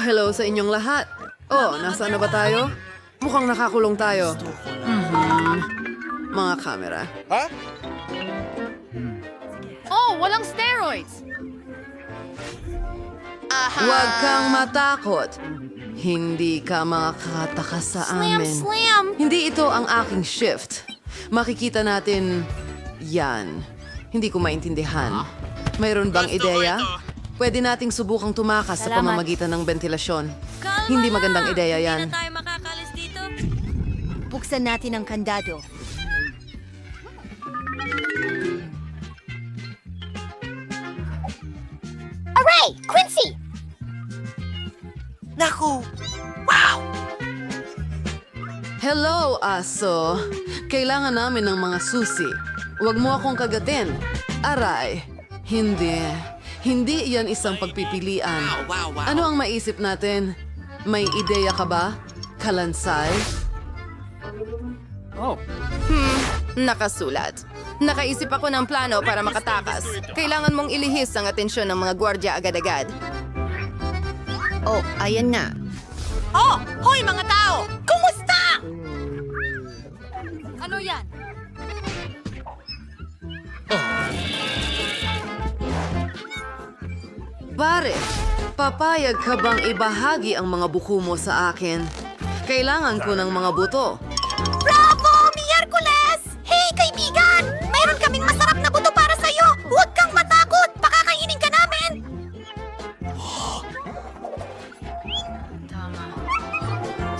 hello sa inyong lahat. Oh, nasaan na ba tayo? Mukhang nakakulong tayo. Mga kamera. Oh, walang steroids! Huwag kang matakot. Hindi ka makakatakas sa amin. Slam! Hindi ito ang aking shift. Makikita natin yan. Hindi ko maintindihan. Mayroon bang ideya? Pwede nating subukang tumakas sa Salamat. pamamagitan ng ventilasyon. Hindi magandang ideya yan. tayo makakalis dito. Buksan natin ang kandado. Aray! Quincy! Naku! Hello, aso. Kailangan namin ng mga susi. Huwag mo akong kagatin. Aray. Hindi. Hindi yan isang pagpipilian. Ano ang maisip natin? May ideya ka ba? Kalansay? Nakasulat. Nakaisip ako ng plano para makatakas. Kailangan mong ilihis ang atensyon ng mga gwardya agad-agad. Oh, ayan na. Oh! Hoy mga tao! Kumusta? Ano yan? Pare, papayag ka bang ibahagi ang mga buko mo sa akin? Kailangan ko ng mga buto. Bravo! Miyerkules! Hey, kaibigan! Mayroon kaming masarap na buto para sa'yo! Huwag kang matakot! Pakakainin ka namin!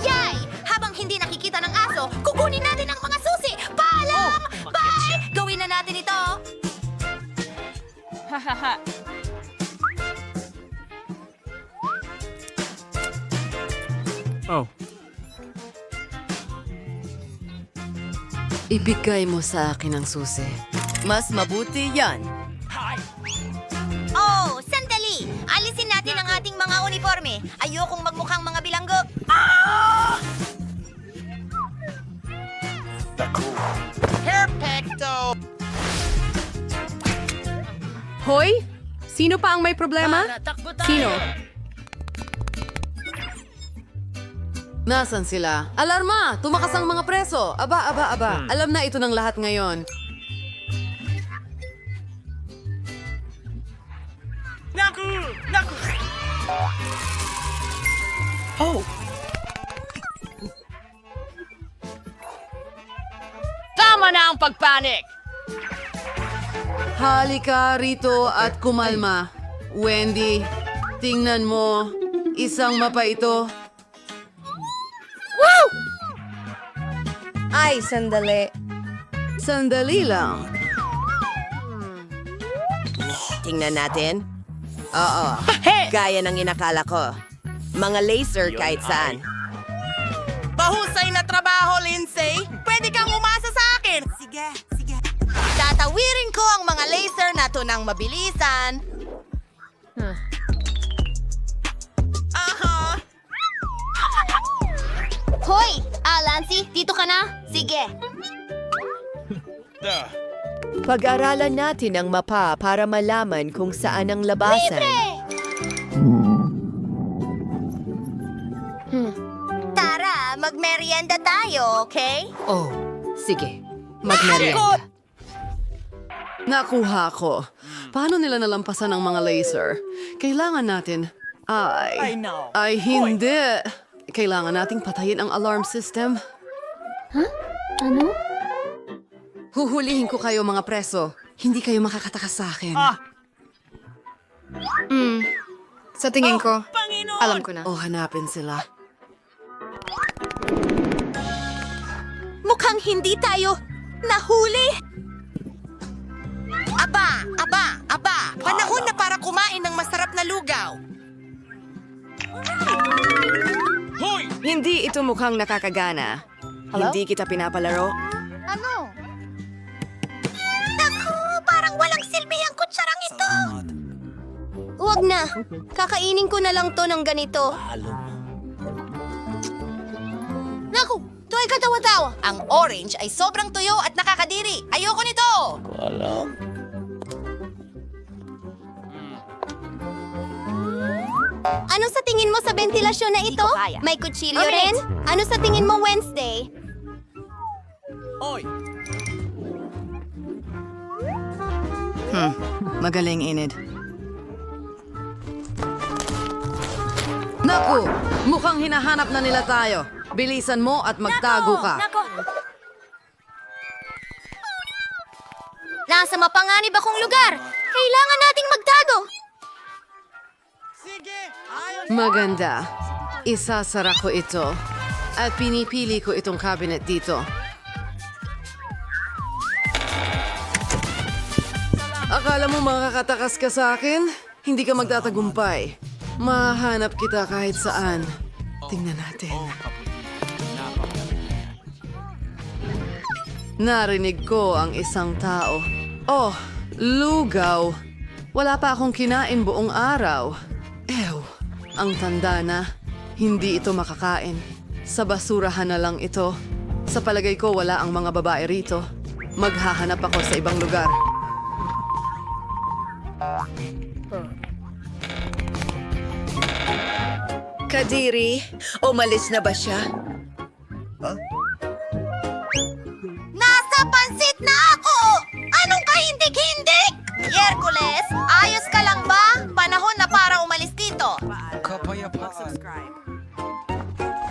Yay! Habang hindi nakikita ng aso, kukunin natin ang mga susi! Paalam! Bye! Gawin na natin ito! Ibigay mo sa akin ang susi. Mas mabuti yan. Oh, sandali! Alisin natin ang ating mga uniforme. Ayokong magmukhang mga bilanggo. Perfecto! Hoy! Sino pa ang may problema? Sino? Nasaan sila? Alarma! Tumakas ang mga preso! Aba. Alam na ito ng lahat ngayon. Naku! Naku! Oh! Tama na ang pagpanik! Halika rito at kumalma. Wendy, tingnan mo. Isang mapa ito. Ay, sandali. Sandali lang. Tingnan natin. Oo. Gaya ng inakala ko. Mga laser kahit saan. Bahusay na trabaho, Lindsay! Pwede kang umasa sa akin! Sige. Tatawirin ko ang mga laser na to ng mabilisan. Aha! Hoy! Lancy, dito ka na? Sige. Pag-aralan natin ang mapa para malaman kung saan ang labasan. Tara, magmerienda tayo, okay? Oh, sige. Magmerienda. Nakuha ko. Paano nila nalampasan ang mga laser? Kailangan natin... Ay, hindi. Kailangan nating patayin ang alarm system. Ano? Huhulihin ko kayo mga preso. Hindi kayo makakatakas sa akin. Sa tingin ko, Panginoon! alam ko na. O hanapin sila. Mukhang hindi tayo nahuli. Aba! Panahon na para kumain ng masarap na lugaw! Hindi ito mukhang nakakagana. Hindi kita pinapalaro. Ano? Naku, parang walang silbi ang kutsarang ito. Huwag na. Kakainin ko na lang to ng ganito. Naku, ito ay katawa-tawa. Ang orange ay sobrang tuyo at nakakadiri. Ayoko nito. Ano sa tingin mo sa ventilasyon na ito? May kutsilyo rin? Ano sa tingin mo Wednesday? Magaling, Enid. Naku! Mukhang hinahanap na nila tayo. Bilisan mo at magtago ka. Nasa mapanganib akong lugar. Kailangan nating magtago. Sige, ayos. Maganda. Isasara ko ito. At pinipili ko itong cabinet dito. Akala mo makakatakas ka sa akin? Hindi ka magtatagumpay. Mahanap kita kahit saan. Tingnan natin. Narinig ko ang isang tao. Oh, lugaw. Wala pa akong kinain buong araw. Ew, ang tanda na. Hindi ito makakain. Sa basurahan na lang ito. Sa palagay ko wala ang mga babae rito. Maghahanap ako sa ibang lugar. Kadiri, umalis na ba siya? Nasa pansit na ako! Anong kahindik-hindik? Yerkules, ayos ka lang ba? Panahon na para umalis dito.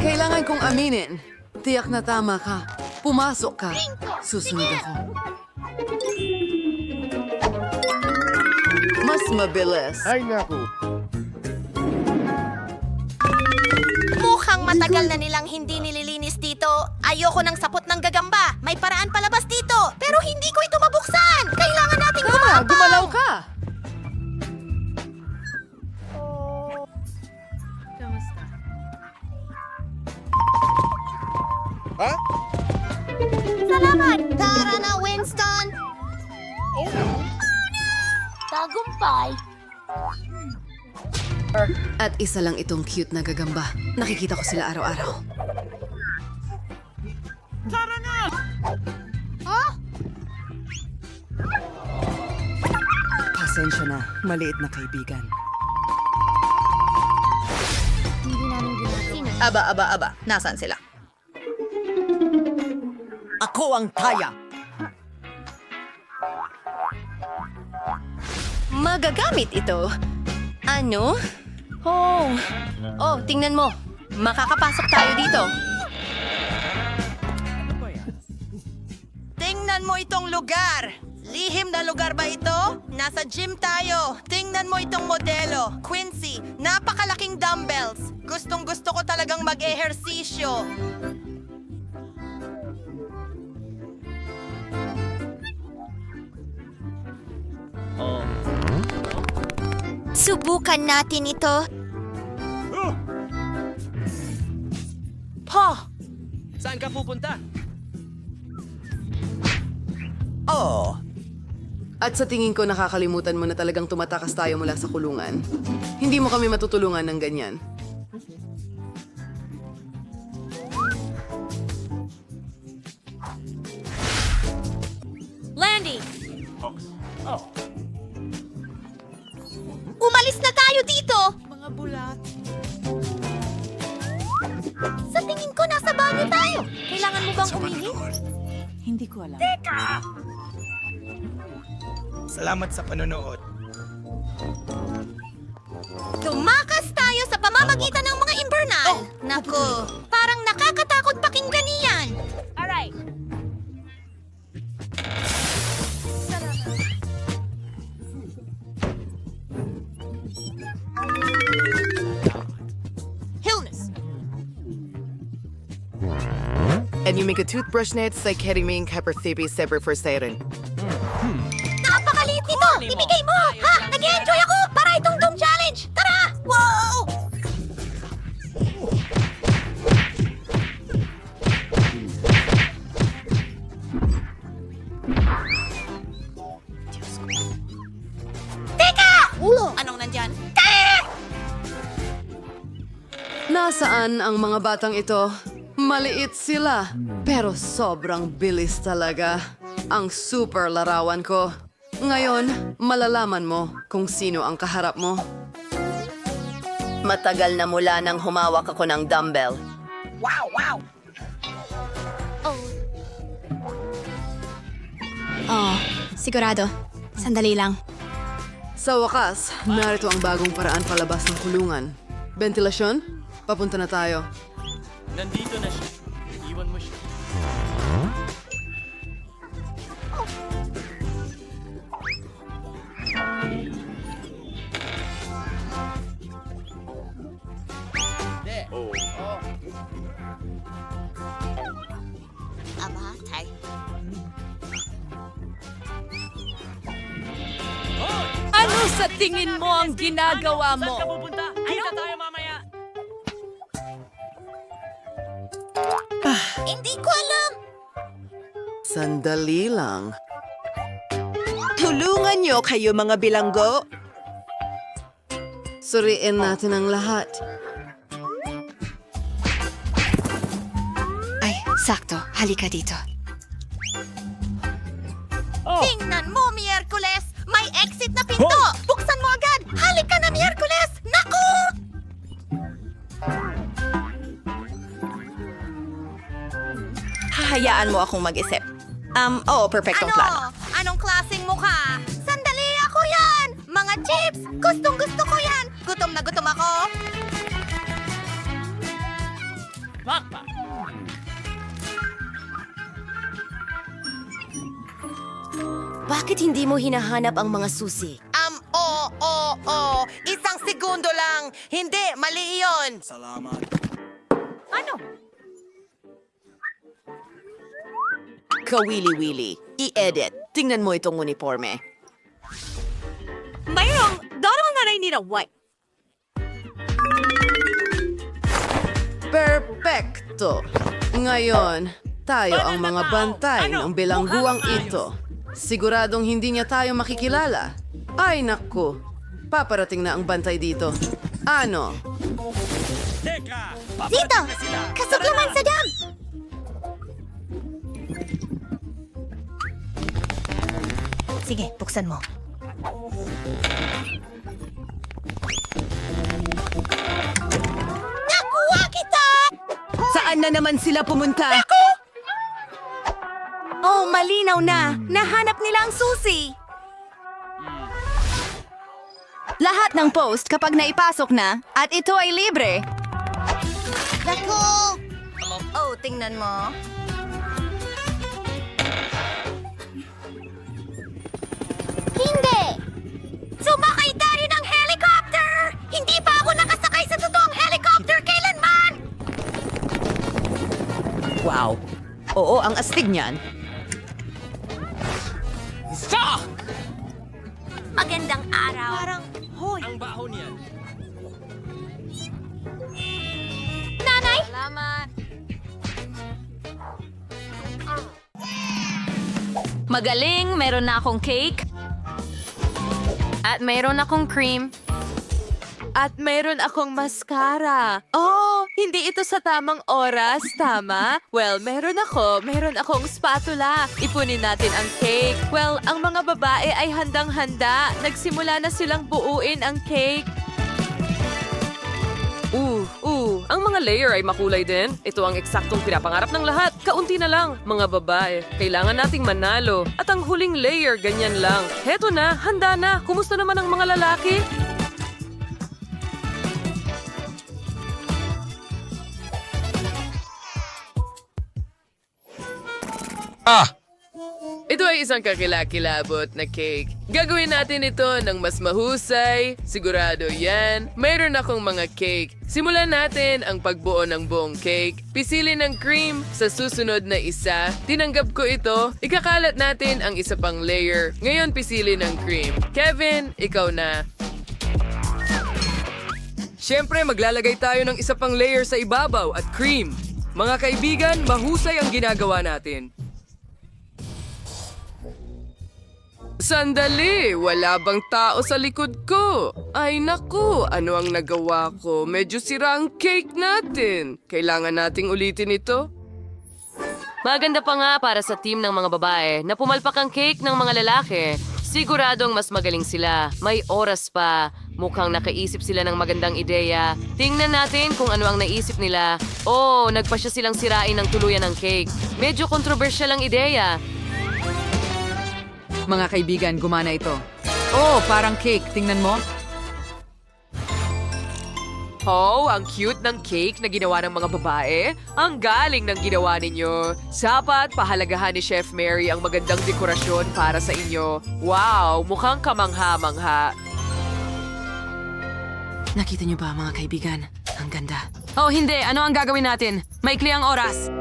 Kailangan kong aminin. Tiyak na tama ka. Pumasok ka. Susunod ako. Mas mabilis. Mukhang matagal na nilang hindi nililinis dito. Ayoko ng sapot ng gagamba. May paraan palabas dito. Pero hindi ko ito mabuksan. Kailangan nating gumapaw. Gumalaw ka! Salamat! Tara na, Winston! Tagumpay! At isa lang itong cute na gagamba. Nakikita ko sila araw-araw. Pasensya na, maliit na kaibigan. Aba. Nasaan sila? Ako ang kaya. Magagamit ito. Ano? Oh, tingnan mo. Makakapasok tayo dito. Tingnan mo itong lugar. Lihim na lugar ba ito? Nasa gym tayo. Tingnan mo itong modelo. Quincy, napakalaking dumbbells. Gustong-gusto ko talagang mag-ehersisyo. Subukan natin ito. Saan ka pupunta? Oh, At sa tingin ko nakakalimutan mo na talagang tumatakas tayo mula sa kulungan. Hindi mo kami matutulungan ng ganyan. Landy! Umalis na tayo dito! mga bulat. Sa tingin ko, nasa banyo tayo. Kailangan mo bang umihi? Salamat sa panonood. Tumakas tayo sa pamamagitan ng mga imbernal. Naku, parang nakakatakot pakinggan iyan. Alright. Hillness. And you make a toothbrush net sa ketamine hypertherapy separate for siren. Napakaliit nito! Ibigay mo! Ha? Nag-enjoy ako! Para itong Doom Challenge! Tara! Wow! Teka! Anong nandyan? Nasaan ang mga batang ito? Maliit sila, pero sobrang bilis talaga. Ang super larawan ko. Ngayon, malalaman mo kung sino ang kaharap mo. Matagal na mula nang humawak ako ng dumbbell. Oh, sigurado. Sandali lang. Sa wakas, narito ang bagong paraan palabas ng kulungan. Ventilasyon? Papunta na tayo. Nandito na siya. Iwan mo siya. Ano sa tingin mo ang ginagawa mo? Saan ka pupunta? Kita tayo mamaya. Hindi ko alam. Sandali lang. Tulungan niyo kayo mga bilanggo. Suriin natin ang lahat. Ay, sakto. Halika dito. Oh. Tingnan mo, Miyerkules! May exit na pinto! Buksan mo agad! Halika na, Miyerkules! Naku! Hahayaan mo akong mag-isip. Oo, perfectong plano. Anong klaseng mukha? Sandali, ako yan! Mga chips! Gustong-gusto ko yan! Gutom na gutom ako! Bakit hindi mo hinahanap ang mga susi? Isang segundo lang. Hindi, mali iyon. Kawili-wili. I-edit. Tingnan mo itong uniforme. Mayroong darong na rin nila white. Perpekto! Ngayon, tayo ang mga bantay ng bilangguang ito. Siguradong hindi niya tayo makikilala. Ay naku, paparating na ang bantay dito. Ano? Dito! Kasuklaman sa dam! Sige, buksan mo. Nakuha kita! Saan na naman sila pumunta? Oh, malinaw na! Nahanap nila ang susi! Lahat ng post kapag naipasok na at ito ay libre. Naku! Oh, tingnan mo. Hindi! Sumakay tayo ng helicopter! Hindi pa ako nakasakay sa totoong helicopter kailanman! Wow. Oo, ang astig niyan. Magandang araw. Parang, Ang baho niyan. nanay! Salamat. Magaling, meron na akong cake. At meron akong cream. At mayroon akong mascara. Oh, hindi ito sa tamang oras, tama? Well, meron akong spatula. Ipunin natin ang cake. Well, ang mga babae ay handang-handa. Nagsimula na silang buuin ang cake. Ang mga layer ay makulay din. Ito ang eksaktong pinapangarap ng lahat. Kaunti na lang, mga babae. Kailangan nating manalo. At ang huling layer, ganyan lang. Heto na, handa na. Kumusta naman ang mga lalaki? Ito ay isang kakilakilabot na cake. Gagawin natin ito ng mas mahusay. Sigurado yan. Mayroon akong mga cake. Simulan natin ang pagbuo ng buong cake. Pisilin ang cream sa susunod na isa. Tinanggap ko ito. Ikakalat natin ang isa pang layer. Ngayon pisilin ang cream. Kevin, ikaw na. Siyempre, maglalagay tayo ng isa pang layer sa ibabaw at cream. Mga kaibigan, mahusay ang ginagawa natin. Sandali! Wala bang tao sa likod ko? Ay naku, ano ang nagawa ko? Medyo sira ang cake natin. Kailangan nating ulitin ito. Maganda pa nga para sa team ng mga babae na pumalpak ang cake ng mga lalaki. Siguradong mas magaling sila. May oras pa. Mukhang nakaisip sila ng magandang ideya. Tingnan natin kung ano ang naisip nila. Oh, nagpasya silang sirain ng tuluyan ng cake. Medyo kontrobersyal ang ideya. Mga kaibigan, gumana ito. Oh, parang cake. Tingnan mo. Oh, ang cute ng cake na ginawa ng mga babae. Ang galing ng ginawa ninyo. Sapat pahalagahan ni Chef Mary ang magandang dekorasyon para sa inyo. Wow, mukhang kamangha-mangha. Nakita niyo ba, mga kaibigan? Ang ganda. Oh, hindi. Ano ang gagawin natin? Maikli ang oras.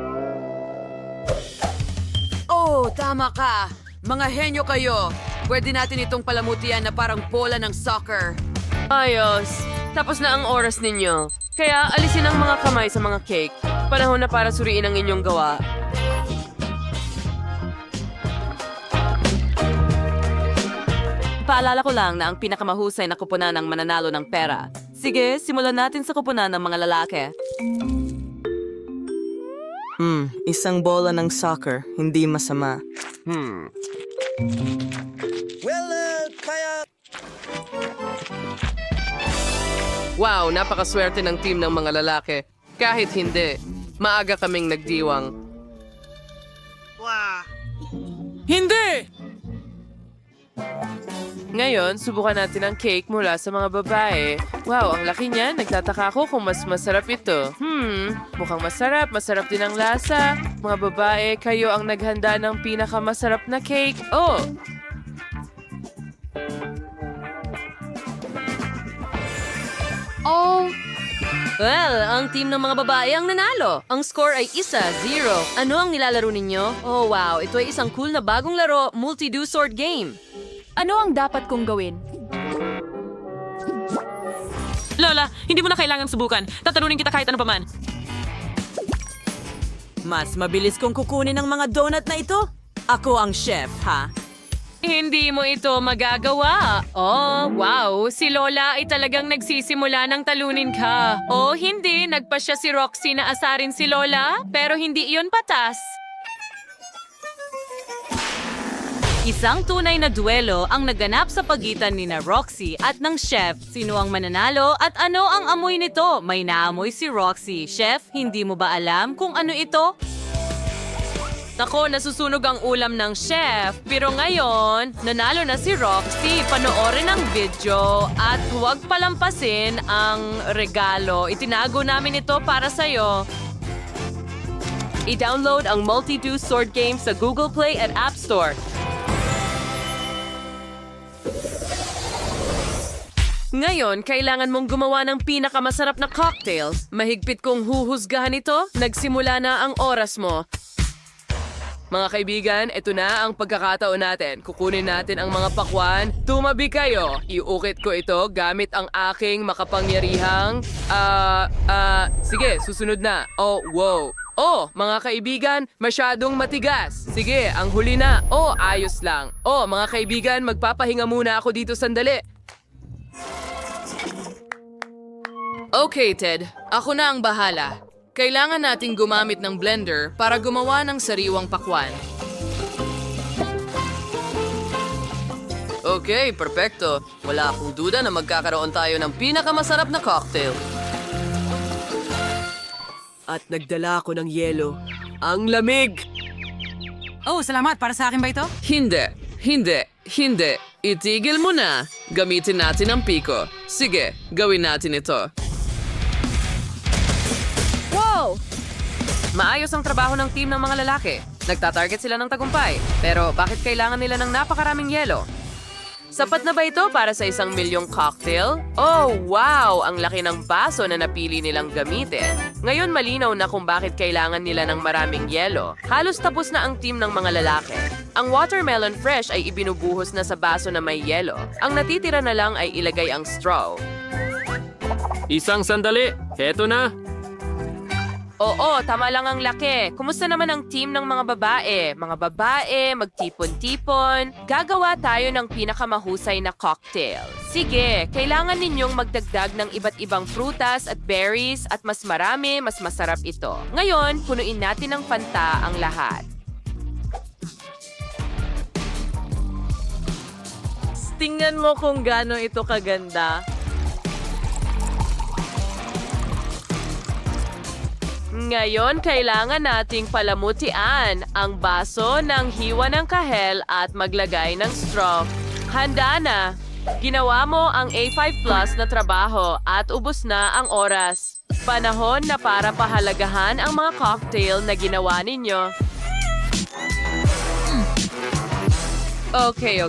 Oh, tama ka. Mga henyo kayo. Pwede natin itong palamutian na parang bola ng soccer. Ayos. Tapos na ang oras ninyo. Kaya alisin ang mga kamay sa mga cake. Panahon na para suriin ang inyong gawa. Paalala ko lang na ang pinakamahusay na kupunan ang mananalo ng pera. Sige, simulan natin sa kupunan ng mga lalaki. Isang bola ng soccer, hindi masama. Wow, napakaswerte ng team ng mga lalaki. Kahit hindi, maaga kaming nagdiwang. Hindi! Ngayon, subukan natin ang cake mula sa mga babae. Wow, ang laki niya. Nagtataka ako kung mas masarap ito. Mukhang masarap. Masarap din ang lasa. Mga babae, kayo ang naghanda ng pinakamasarap na cake. Oh! Well, ang team ng mga babae ang nanalo. Ang score ay 1-0. Ano ang nilalaro ninyo? Oh wow, ito ay isang cool na bagong laro, multi-do sword game. Ano ang dapat kong gawin? Lola, hindi mo na kailangan subukan. Tatalunin kita kahit ano paman. Mas mabilis kong kukunin ang mga donut na ito. Ako ang chef, ha? Hindi mo ito magagawa. Oh, wow. Si Lola ay talagang nagsisimula ng talunin ka. Oh, hindi. Nagpa siya si Roxy na asarin si Lola. Pero hindi iyon patas. Isang tunay na duelo ang naganap sa pagitan ni na Roxy at ng chef. Sino ang mananalo at ano ang amoy nito? May naamoy si Roxy. Chef, hindi mo ba alam kung ano ito? Nako, nasusunog ang ulam ng chef. Pero ngayon, nanalo na si Roxy. Panoorin ang video at huwag palampasin ang regalo. Itinago namin ito para sa'yo. I-download ang Multi-Do Sword Game sa Google Play at App Store. Ngayon, kailangan mong gumawa ng pinakamasarap na cocktails. Mahigpit kong huhusgahan ito. Nagsimula na ang oras mo. Mga kaibigan, ito na ang pagkakataon natin. Kukunin natin ang mga pakwan. Tumabi kayo. Iukit ko ito gamit ang aking makapangyarihang... sige, susunod na. Oh, wow. Oh, mga kaibigan, masyadong matigas. Sige, ang huli na. Oh, ayos lang. Oh, mga kaibigan, magpapahinga muna ako dito sandali. Okay, Ted. Ako na ang bahala. Kailangan nating gumamit ng blender para gumawa ng sariwang pakwan. Okay, perpekto. Wala akong duda na magkakaroon tayo ng pinakamasarap na cocktail. At nagdala ako ng yelo. Ang lamig! Oh, salamat. Para sa akin ba ito? Hindi. Itigil mo na. Gamitin natin ang piko. Sige, gawin natin ito. Wow! Maayos ang trabaho ng team ng mga lalaki. Nagtatarget sila ng tagumpay. Pero bakit kailangan nila ng napakaraming yelo? Sapat na ba ito para sa 1 milyong cocktail? Oh, wow! Ang laki ng baso na napili nilang gamitin. Ngayon malinaw na kung bakit kailangan nila ng maraming yelo. Halos tapos na ang team ng mga lalaki. Ang watermelon fresh ay ibinubuhos na sa baso na may yelo. Ang natitira na lang ay ilagay ang straw. Isang sandali. Heto na. Oo, tama lang ang laki. Kumusta naman ang team ng mga babae? Mga babae, magtipon-tipon. Gagawa tayo ng pinakamahusay na cocktail. Sige, kailangan ninyong magdagdag ng iba't ibang prutas at berries at mas marami, mas masarap ito. Ngayon, punuin natin ng Fanta ang lahat. Tingnan mo kung gaano ito kaganda. Ngayon, kailangan nating palamutian ang baso ng hiwa ng kahel at maglagay ng straw. Handa na! Ginawa mo ang A5 Plus na trabaho at ubos na ang oras. Panahon na para pahalagahan ang mga cocktail na ginawa ninyo. Okay.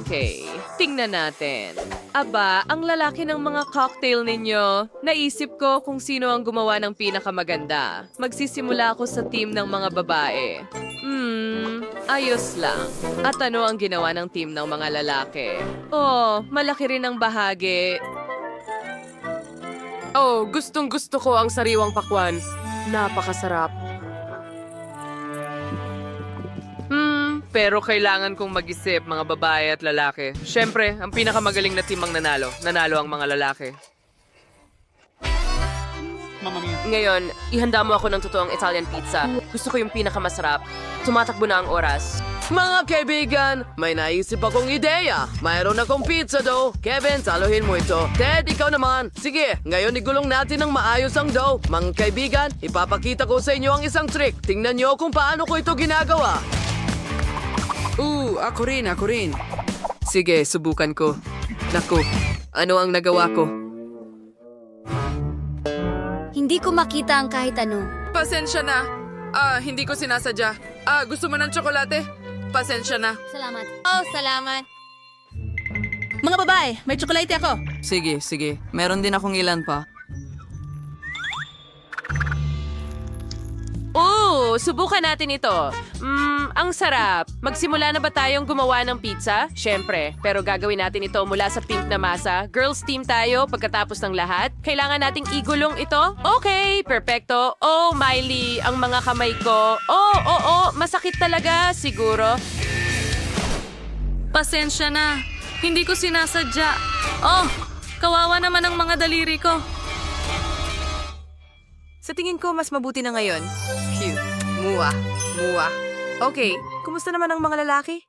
Tingnan natin. Aba, ang lalaki ng mga cocktail ninyo. Naisip ko kung sino ang gumawa ng pinakamaganda. Magsisimula ako sa team ng mga babae. Ayos lang. At ano ang ginawa ng team ng mga lalaki? Oh, malaki rin ang bahagi. Oh, gustong-gusto ko ang sariwang pakwan. Napakasarap. Pero kailangan kong mag-isip, mga babae at lalaki. Siyempre, ang pinakamagaling na team ang nanalo. Nanalo ang mga lalaki. Ngayon, ihanda mo ako ng totoong Italian pizza. Gusto ko yung pinakamasarap. Tumatakbo na ang oras. Mga kaibigan, may naisip akong ideya. Mayroon akong pizza dough. Kevin, saluhin mo ito. Ted, ikaw naman. Sige, ngayon igulong natin ng maayos ang dough. Mga kaibigan, ipapakita ko sa inyo ang isang trick. Tingnan nyo kung paano ko ito ginagawa. Ako rin. Sige, subukan ko. Naku, ano ang nagawa ko? Hindi ko makita ang kahit ano. Pasensya na. Hindi ko sinasadya. Gusto mo ng tsokolate? Pasensya na. Salamat. Oh, salamat. Mga babae, may tsokolate ako. Sige. Meron din akong ilan pa. Subukan natin ito. Ang sarap. Magsimula na ba tayong gumawa ng pizza? Siyempre. Pero gagawin natin ito mula sa pink na masa. Girls team tayo pagkatapos ng lahat. Kailangan nating igulong ito. Okay, perfecto. Oh, Miley, ang mga kamay ko. Masakit talaga, siguro. Pasensya na. Hindi ko sinasadya. Oh, kawawa naman ang mga daliri ko. Sa tingin ko, mas mabuti na ngayon. Phew. Muwa. Okay, kumusta naman ang mga lalaki?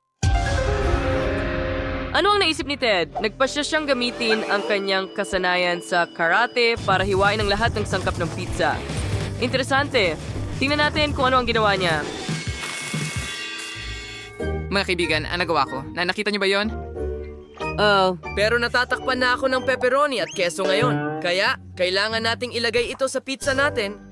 Ano ang naisip ni Ted? Nagpasya siyang gamitin ang kanyang kasanayan sa karate para hiwain ang lahat ng sangkap ng pizza. Interesante. Tingnan natin kung ano ang ginawa niya. Mga kaibigan, ang nagawa ko. Nakita niyo ba yon? Pero natatakpan na ako ng pepperoni at keso ngayon. Kaya, kailangan nating ilagay ito sa pizza natin.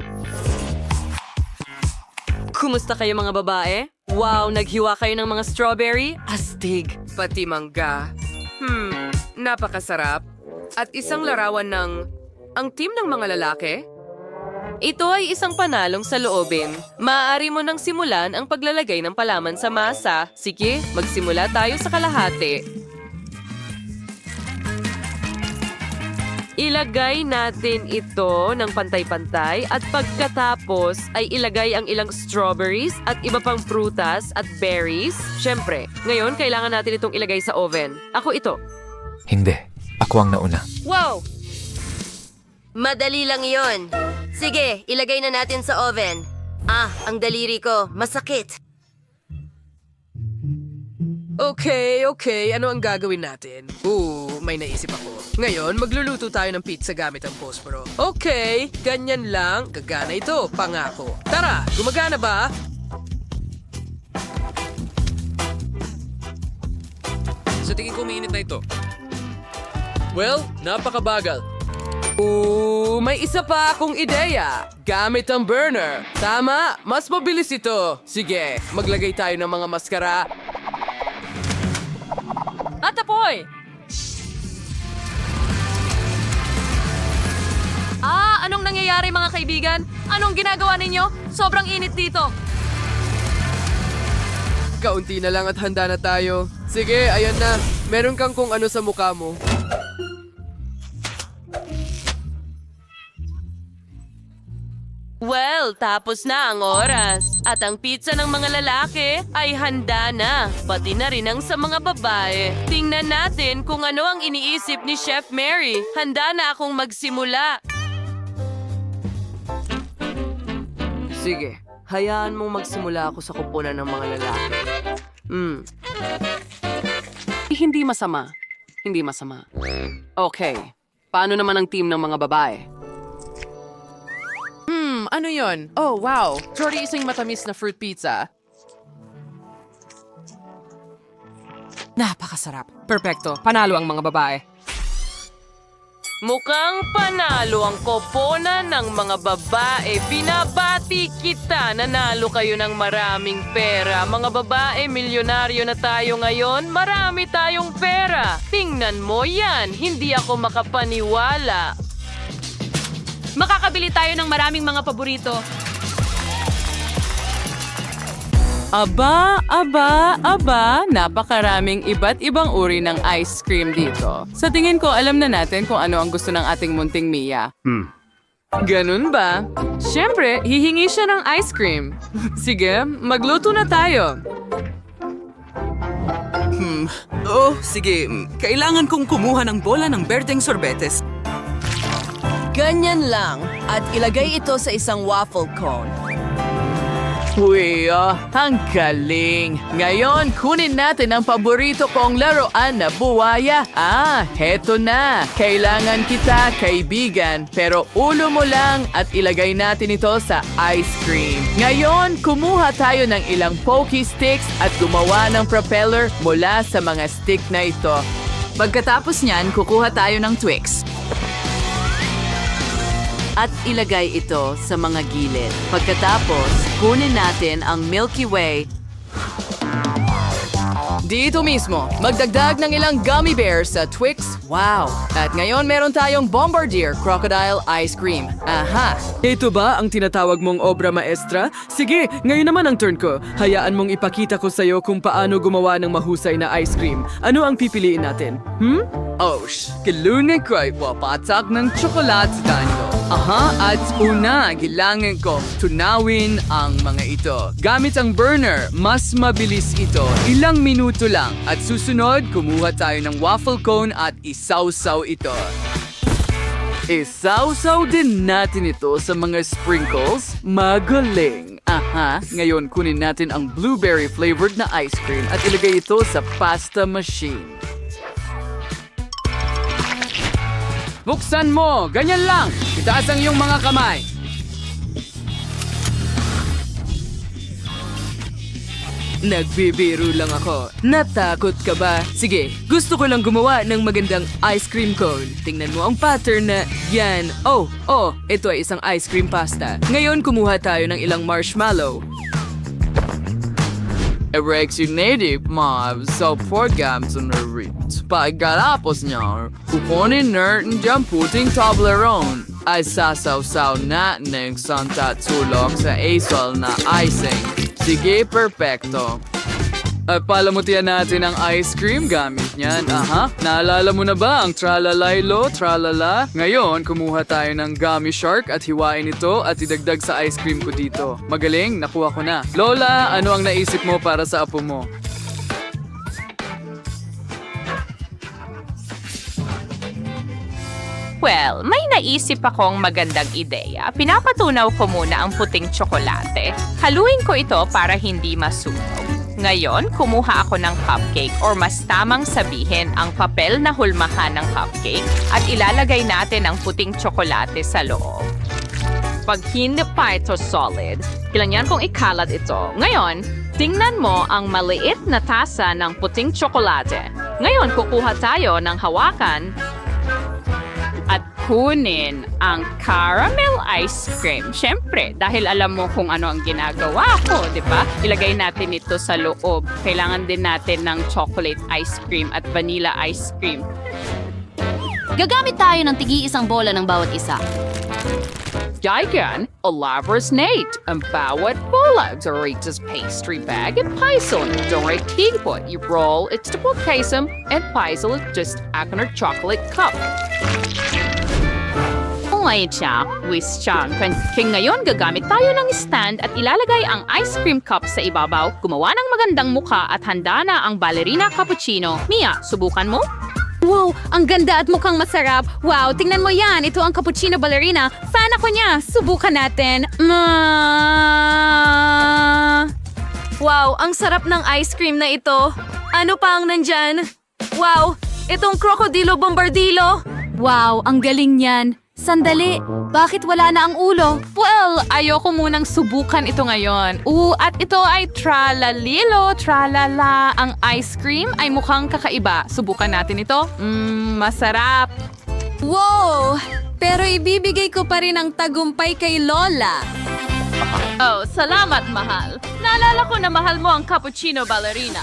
Kumusta kayo mga babae? Wow, naghiwa kayo ng mga strawberry? Astig. Pati mangga. Napakasarap. At isang larawan ng... ang team ng mga lalaki? Ito ay isang panalong sa loobin. Maaari mo nang simulan ang paglalagay ng palaman sa masa. Sige, magsimula tayo sa kalahati. Ilagay natin ito ng pantay-pantay at pagkatapos ay ilagay ang ilang strawberries at iba pang prutas at berries. Siyempre, ngayon kailangan natin itong ilagay sa oven. Ako ito. Hindi. Ako ang nauna. Wow! Madali lang yon. Sige, ilagay na natin sa oven. Ang daliri ko. Masakit. Okay. Ano ang gagawin natin? May naisip ako. Ngayon, magluluto tayo ng pizza gamit ang posporo. Okay, ganyan lang. Gagana ito, pangako. Tara, gumagana ba? Sa tingin ko umiinit na ito. Well, napakabagal. May isa pa akong ideya. Gamit ang burner. Tama, mas mabilis ito. Sige, maglagay tayo ng mga maskara. At apoy! Anong nangyayari mga kaibigan? Anong ginagawa ninyo? Sobrang init dito. Kaunti na lang at handa na tayo. Sige, ayan na. Meron kang kung ano sa mukha mo. Well, tapos na ang oras. At ang pizza ng mga lalaki ay handa na. Pati na rin ang sa mga babae. Tingnan natin kung ano ang iniisip ni Chef Mary. Handa na akong magsimula. Sige, hayaan mong magsimula ako sa kupunan ng mga lalaki. Hindi masama. Okay. Paano naman ang team ng mga babae? ano yon? Oh, wow. Jordy, isang matamis na fruit pizza. Napakasarap. Perpekto. Panalo ang mga babae. Mukhang panalo ang koponan ng mga babae. Binabati kita. Nanalo kayo ng maraming pera. Mga babae, milyonaryo na tayo ngayon. Marami tayong pera. Tingnan mo yan. Hindi ako makapaniwala. Makakabili tayo ng maraming mga paborito. Aba, napakaraming iba't ibang uri ng ice cream dito. Sa tingin ko, alam na natin kung ano ang gusto ng ating munting Mia. Ganun ba? Siyempre, hihingi siya ng ice cream. Sige, magluto na tayo. Oh, sige. Kailangan kong kumuha ng bola ng berdeng sorbetes. Ganyan lang. At ilagay ito sa isang waffle cone. Uy, ang galing. Ngayon, kunin natin ang paborito kong laruan na buwaya. Heto na. Kailangan kita, kaibigan. Pero ulo mo lang at ilagay natin ito sa ice cream. Ngayon, kumuha tayo ng ilang pokey sticks at gumawa ng propeller mula sa mga stick na ito. Pagkatapos niyan, kukuha tayo ng Twix. At ilagay ito sa mga gilid. Pagkatapos, kunin natin ang Milky Way. Dito mismo, magdagdag ng ilang gummy bears sa Twix. Wow! At ngayon meron tayong Bombardier Crocodile Ice Cream. Aha! Ito ba ang tinatawag mong obra maestra? Sige, ngayon naman ang turn ko. Hayaan mong ipakita ko sa'yo kung paano gumawa ng mahusay na ice cream. Ano ang pipiliin natin? Kalungan ko ay wapatak ng tsokolat sa tango. At una, kailangan ko tunawin ang mga ito. Gamit ang burner, mas mabilis ito. Ilang minuto lang. At susunod, kumuha tayo ng waffle cone at isawsaw ito. Isawsaw din natin ito sa mga sprinkles. Magaling! Ngayon kunin natin ang blueberry flavored na ice cream at ilagay ito sa pasta machine. Buksan mo! Ganyan lang! Itaas ang iyong mga kamay. Nagbibiro lang ako. Natakot ka ba? Sige, gusto ko lang gumawa ng magandang ice cream cone. Tingnan mo ang pattern na yan. Ito ay isang ice cream pasta. Ngayon kumuha tayo ng ilang marshmallow. Native mobs sa programs on the route. Pagkatapos niya, kukunin natin diyang puting Toblerone ay sasaw-saw natin sa tulong sa asal na icing. Sige, perfecto. At palamutian natin ang ice cream gamit niyan. Naalala mo na ba ang tralalaylo, tralala? Ngayon, kumuha tayo ng gummy shark at hiwain ito at idagdag sa ice cream ko dito. Magaling, nakuha ko na. Lola, ano ang naisip mo para sa apo mo? Well, may naisip akong magandang ideya. Pinapatunaw ko muna ang puting tsokolate. Haluin ko ito para hindi masunog. Ngayon, kumuha ako ng cupcake or mas tamang sabihin ang papel na hulmahan ng cupcake at ilalagay natin ang puting tsokolate sa loob. Pag hindi pa ito solid, kailangan kong ikalat ito. Ngayon, tingnan mo ang maliit na tasa ng puting tsokolate. Ngayon, kukuha tayo ng hawakan at kunin ang caramel ice cream. Siyempre, dahil alam mo kung ano ang ginagawa ko, di ba? Ilagay natin ito sa loob. Kailangan din natin ng chocolate ice cream at vanilla ice cream. Gagamit tayo ng tigi-isang bola ng bawat isa. Digan, elaborate Nate, ang bawat bola Doritos pastry bag at paisel. Direct higpot, you roll it to pagkasam and paisel it just akin chocolate cup. Ngayon siya, whisk siya. Kaya ngayon, gagamit tayo ng stand at ilalagay ang ice cream cup sa ibabaw, gumawa ng magandang mukha at handa na ang ballerina cappuccino. Mia, subukan mo? Wow, ang ganda at mukhang masarap. Wow, tingnan mo yan. Ito ang cappuccino ballerina. Fan ako niya. Subukan natin. Wow, ang sarap ng ice cream na ito. Ano pa ang nandyan? Wow, itong krokodilo bombardilo. Wow, ang galing niyan. Sandali, Bakit wala na ang ulo? Well, ayoko munang subukan ito ngayon. At ito ay tralalilo, tralala. Ang ice cream ay mukhang kakaiba. Subukan natin ito. Masarap. Wow! Pero ibibigay ko pa rin ang tagumpay kay Lola. Oh, salamat, mahal. Naalala ko na mahal mo ang cappuccino ballerina.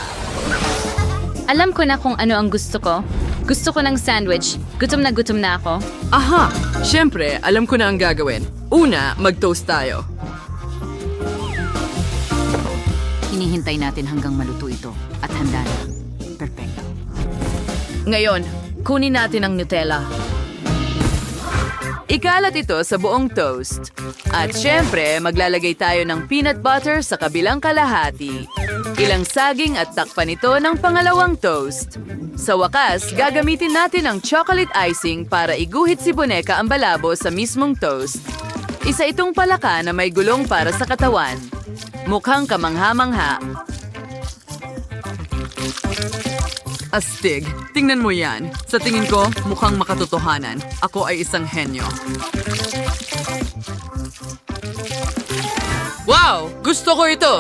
Alam ko na kung ano ang gusto ko. Gusto ko ng sandwich. Gutom na ako. Aha! Siyempre, alam ko na ang gagawin. Una, mag-toast tayo. Hinihintay natin hanggang maluto ito at handa na. Perfecto. Ngayon, kunin natin ang Nutella. Ikalat ito sa buong toast. At syempre, maglalagay tayo ng peanut butter sa kabilang kalahati. Ilang saging at takpan ito ng pangalawang toast. Sa wakas, gagamitin natin ang chocolate icing para iguhit si Boneka ang balabo sa mismong toast. Isa itong palaka na may gulong para sa katawan. Mukhang kamangha-mangha. Astig, tingnan mo yan. Sa tingin ko, mukhang makatotohanan. Ako ay isang henyo. Wow! Gusto ko ito!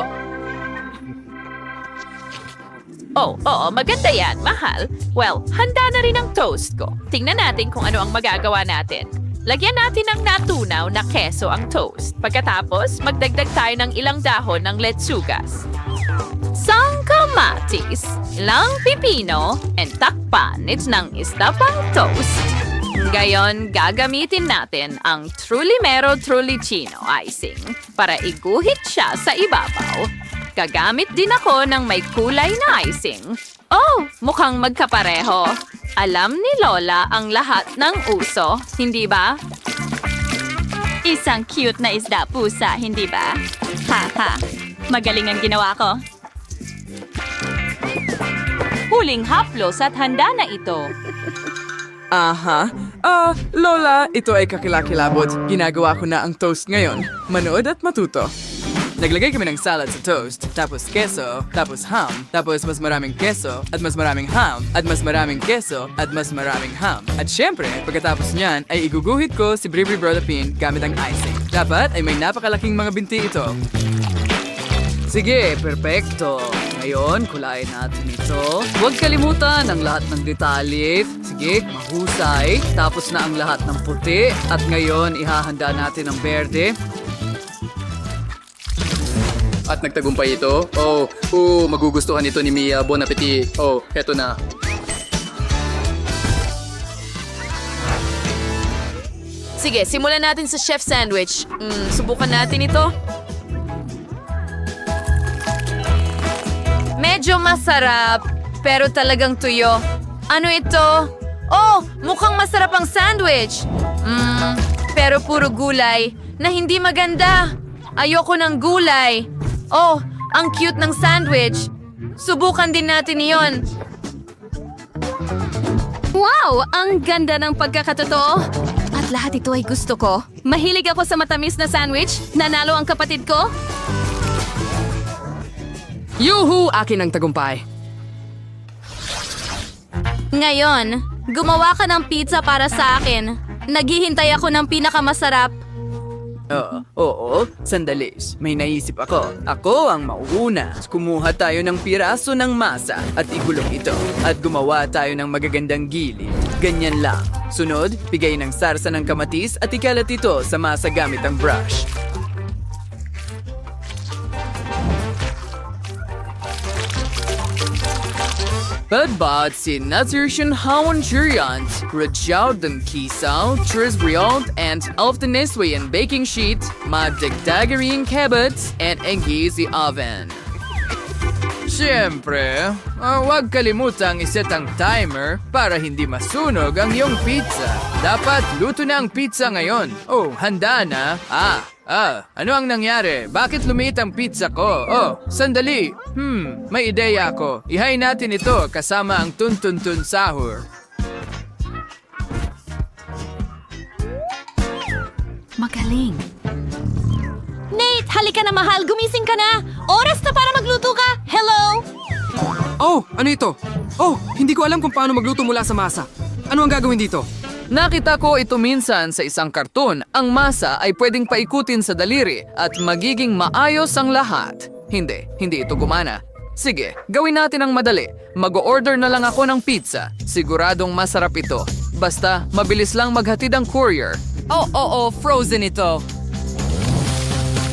Oo, maganda yan, mahal. Well, handa na rin ang toast ko. Tingnan natin kung ano ang magagawa natin. Lagyan natin ng natunaw na keso ang toast. Pagkatapos, magdagdag tayo ng ilang dahon ng letsugas. Isang kamatis, ilang pipino, and takpan ng isa pang toast. Ngayon, gagamitin natin ang Trulimero Trulicino icing para iguhit siya sa ibabaw. Gagamit din ako ng may kulay na icing. Oh, mukhang magkapareho. Alam ni Lola ang lahat ng uso, hindi ba? Isang cute na isda pusa, hindi ba? Ha. Magaling ang ginawa ko. Huling haplos at handa na ito. Aha. Lola, ito ay kakilakilabot. Ginagawa ko na ang toast ngayon. Manood at matuto. Naglagay kami ng salad sa toast, tapos keso, tapos ham, tapos mas maraming keso, at mas maraming ham, at mas maraming keso, at mas maraming ham. At syempre, pagkatapos niyan, ay iguguhit ko si Bribri Brodapin gamit ang icing. Dapat ay may napakalaking mga binti ito. Sige, perpekto. Ngayon, kulayin natin ito. Huwag kalimutan ang lahat ng detalye. Sige, mahusay. Tapos na ang lahat ng puti. At ngayon, ihahanda natin ang berde. At nagtagumpay ito. Magugustuhan ito ni Mia. Bon appetit. Eto na. Sige, simulan natin sa chef sandwich. Subukan natin ito. Medyo masarap, pero talagang tuyo. Ano ito? Oh, mukhang masarap ang sandwich. Pero puro gulay na hindi maganda. Ayoko ng gulay. Oh, ang cute ng sandwich. Subukan din natin iyon. Wow! Ang ganda ng pagkakatotoo. At lahat ito ay gusto ko. Mahilig ako sa matamis na sandwich. Nanalo ang kapatid ko. Yuhu! Akin ang tagumpay. Ngayon, gumawa ka ng pizza para sa akin. Naghihintay ako ng pinakamasarap. Oo, sandali. May naisip ako. Ako ang mauuna. Kumuha tayo ng piraso ng masa at igulong ito. At gumawa tayo ng magagandang gilid. Ganyan lang. Sunod, bigay ng sarsa ng kamatis at ikalat ito sa masa gamit ang brush. Pagbat si Naturation Hawan Juriant, Rajao ng Kisaw, Tris Briand, and Alftaneswe and baking sheet, magdagdagaring kebats, and enggi si oven. Siyempre, huwag kalimutang iset ang timer para hindi masunog ang iyong pizza. Dapat luto na ang pizza ngayon. Oh, handa na. Ano ang nangyari? Bakit lumiit ang pizza ko? Oh, sandali. May ideya ako. Ihay natin ito kasama ang tun-tun-tun sahur. Magaling. Nate, halika na mahal. Gumising ka na. Oras na para magluto ka. Hello? Oh, ano ito? Oh, hindi ko alam kung paano magluto mula sa masa. Ano ang gagawin dito? Nakita ko ito minsan sa isang karton. Ang masa ay pwedeng paikutin sa daliri at magiging maayos ang lahat. Hindi ito gumana. Sige, gawin natin ang madali. Mag-order na lang ako ng pizza. Siguradong masarap ito. Basta, mabilis lang maghatid ang courier. Frozen ito.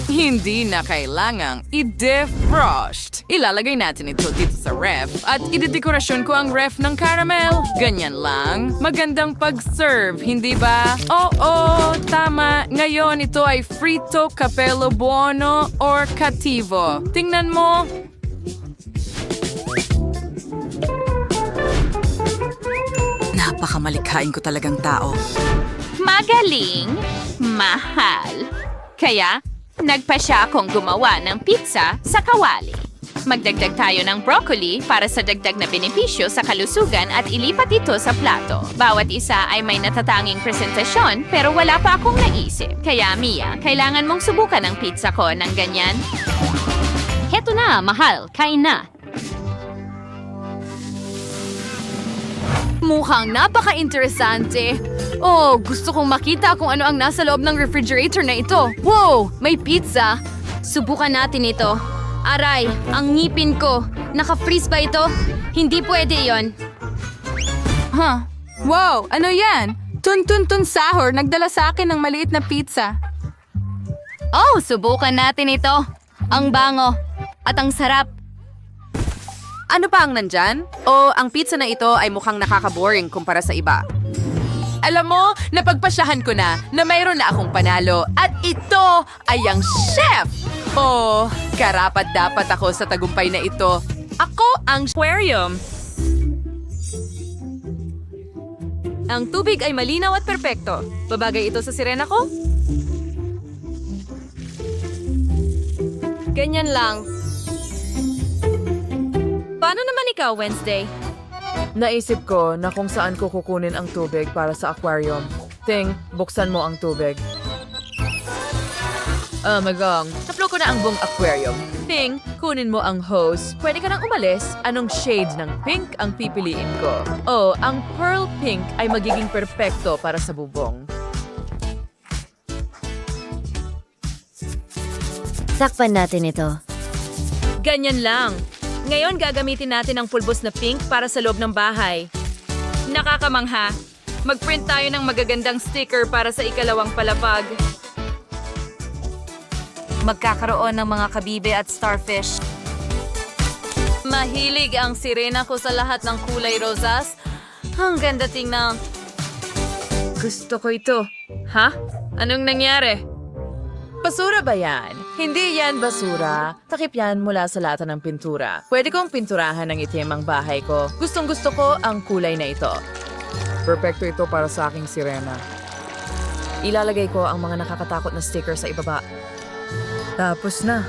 Hindi na kailangang i-defrost. Ilalagay natin ito dito sa ref at idedekorasyon ko ang ref ng caramel. Ganyan lang. Magandang pag-serve, hindi ba? Oo, tama. Ngayon ito ay frito, capello buono, or cattivo. Tingnan mo. Napakamalikhain ko talagang tao. Magaling, mahal. Kaya, nagpa siya akong gumawa ng pizza sa kawali. Magdagdag tayo ng broccoli para sa dagdag na benepisyo sa kalusugan at ilipat ito sa plato. Bawat isa ay may natatanging presentasyon pero wala pa akong naisip. Kaya Mia, kailangan mong subukan ang pizza ko ng ganyan. Heto na, mahal. Kain na. Mukhang napaka-interesante. Oh, gusto kong makita kung ano ang nasa loob ng refrigerator na ito. Wow! May pizza! Subukan natin ito. Aray, ang ngipin ko. Naka-freeze ba ito? Hindi pwede yon. Wow, ano yan? Tun-tun-tun sahur, nagdala sa akin ng maliit na pizza. Oh, subukan natin ito. Ang bango. At ang sarap. Ano pa ang nandyan? O ang pizza na ito ay mukhang nakaka-boring kumpara sa iba? Alam mo, napagpasyahan ko na mayroon na akong panalo at ito ay ang chef! Oh, karapat dapat ako sa tagumpay na ito. Ako ang Aquarium. Ang tubig ay malinaw at perpekto. Babagay ito sa sirena ko? Ganyan lang. Paano naman ikaw, Wednesday? Naisip ko na kung saan ko kukunin ang tubig para sa aquarium. Ting, buksan mo ang tubig. Magang, naplo ko na ang buong aquarium. Ting, kunin mo ang hose. Pwede ka nang umalis. Anong shade ng pink ang pipiliin ko? Oh, ang pearl pink ay magiging perpekto para sa bubong. Sakpan natin ito. Ganyan lang. Ngayon gagamitin natin ang pulbos na pink para sa loob ng bahay. Nakakamangha. Mag-print tayo ng magagandang sticker para sa ikalawang palapag. Magkakaroon ng mga kabibe at starfish. Mahilig ang sirena ko sa lahat ng kulay rosas. Ang ganda tingnan. Gusto ko ito. Ha? Anong nangyari? Basura ba yan? Hindi yan basura. Takip yan mula sa lata ng pintura. Pwede kong pinturahan ng itim ang bahay ko. Gustong-gusto ko ang kulay na ito. Perfecto ito para sa aking sirena. Ilalagay ko ang mga nakakatakot na sticker sa ibaba. Tapos na.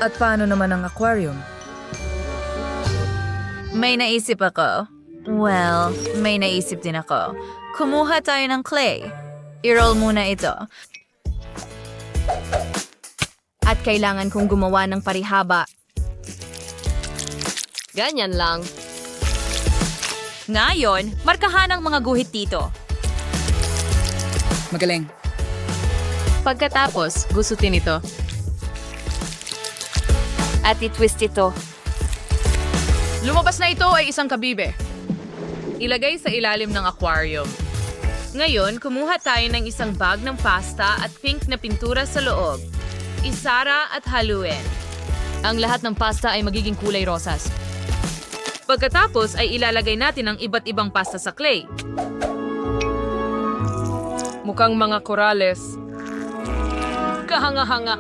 At paano naman ang aquarium? May naisip ako. Well, may naisip din ako. Kumuha tayo ng clay. I-roll muna ito. At kailangan kong gumawa ng parihaba. Ganyan lang. Ngayon, markahan ang mga guhit dito. Magaling. Pagkatapos, gusutin ito. At i-twist ito. Lumabas na ito ay isang kabibe. Ilagay sa ilalim ng aquarium. Ngayon, kumuha tayo ng isang bag ng pasta at pink na pintura sa loob. Isara at haluin. Ang lahat ng pasta ay magiging kulay rosas. Pagkatapos ay ilalagay natin ang iba't ibang pasta sa clay. Mukhang mga korales. Kahanga-hanga.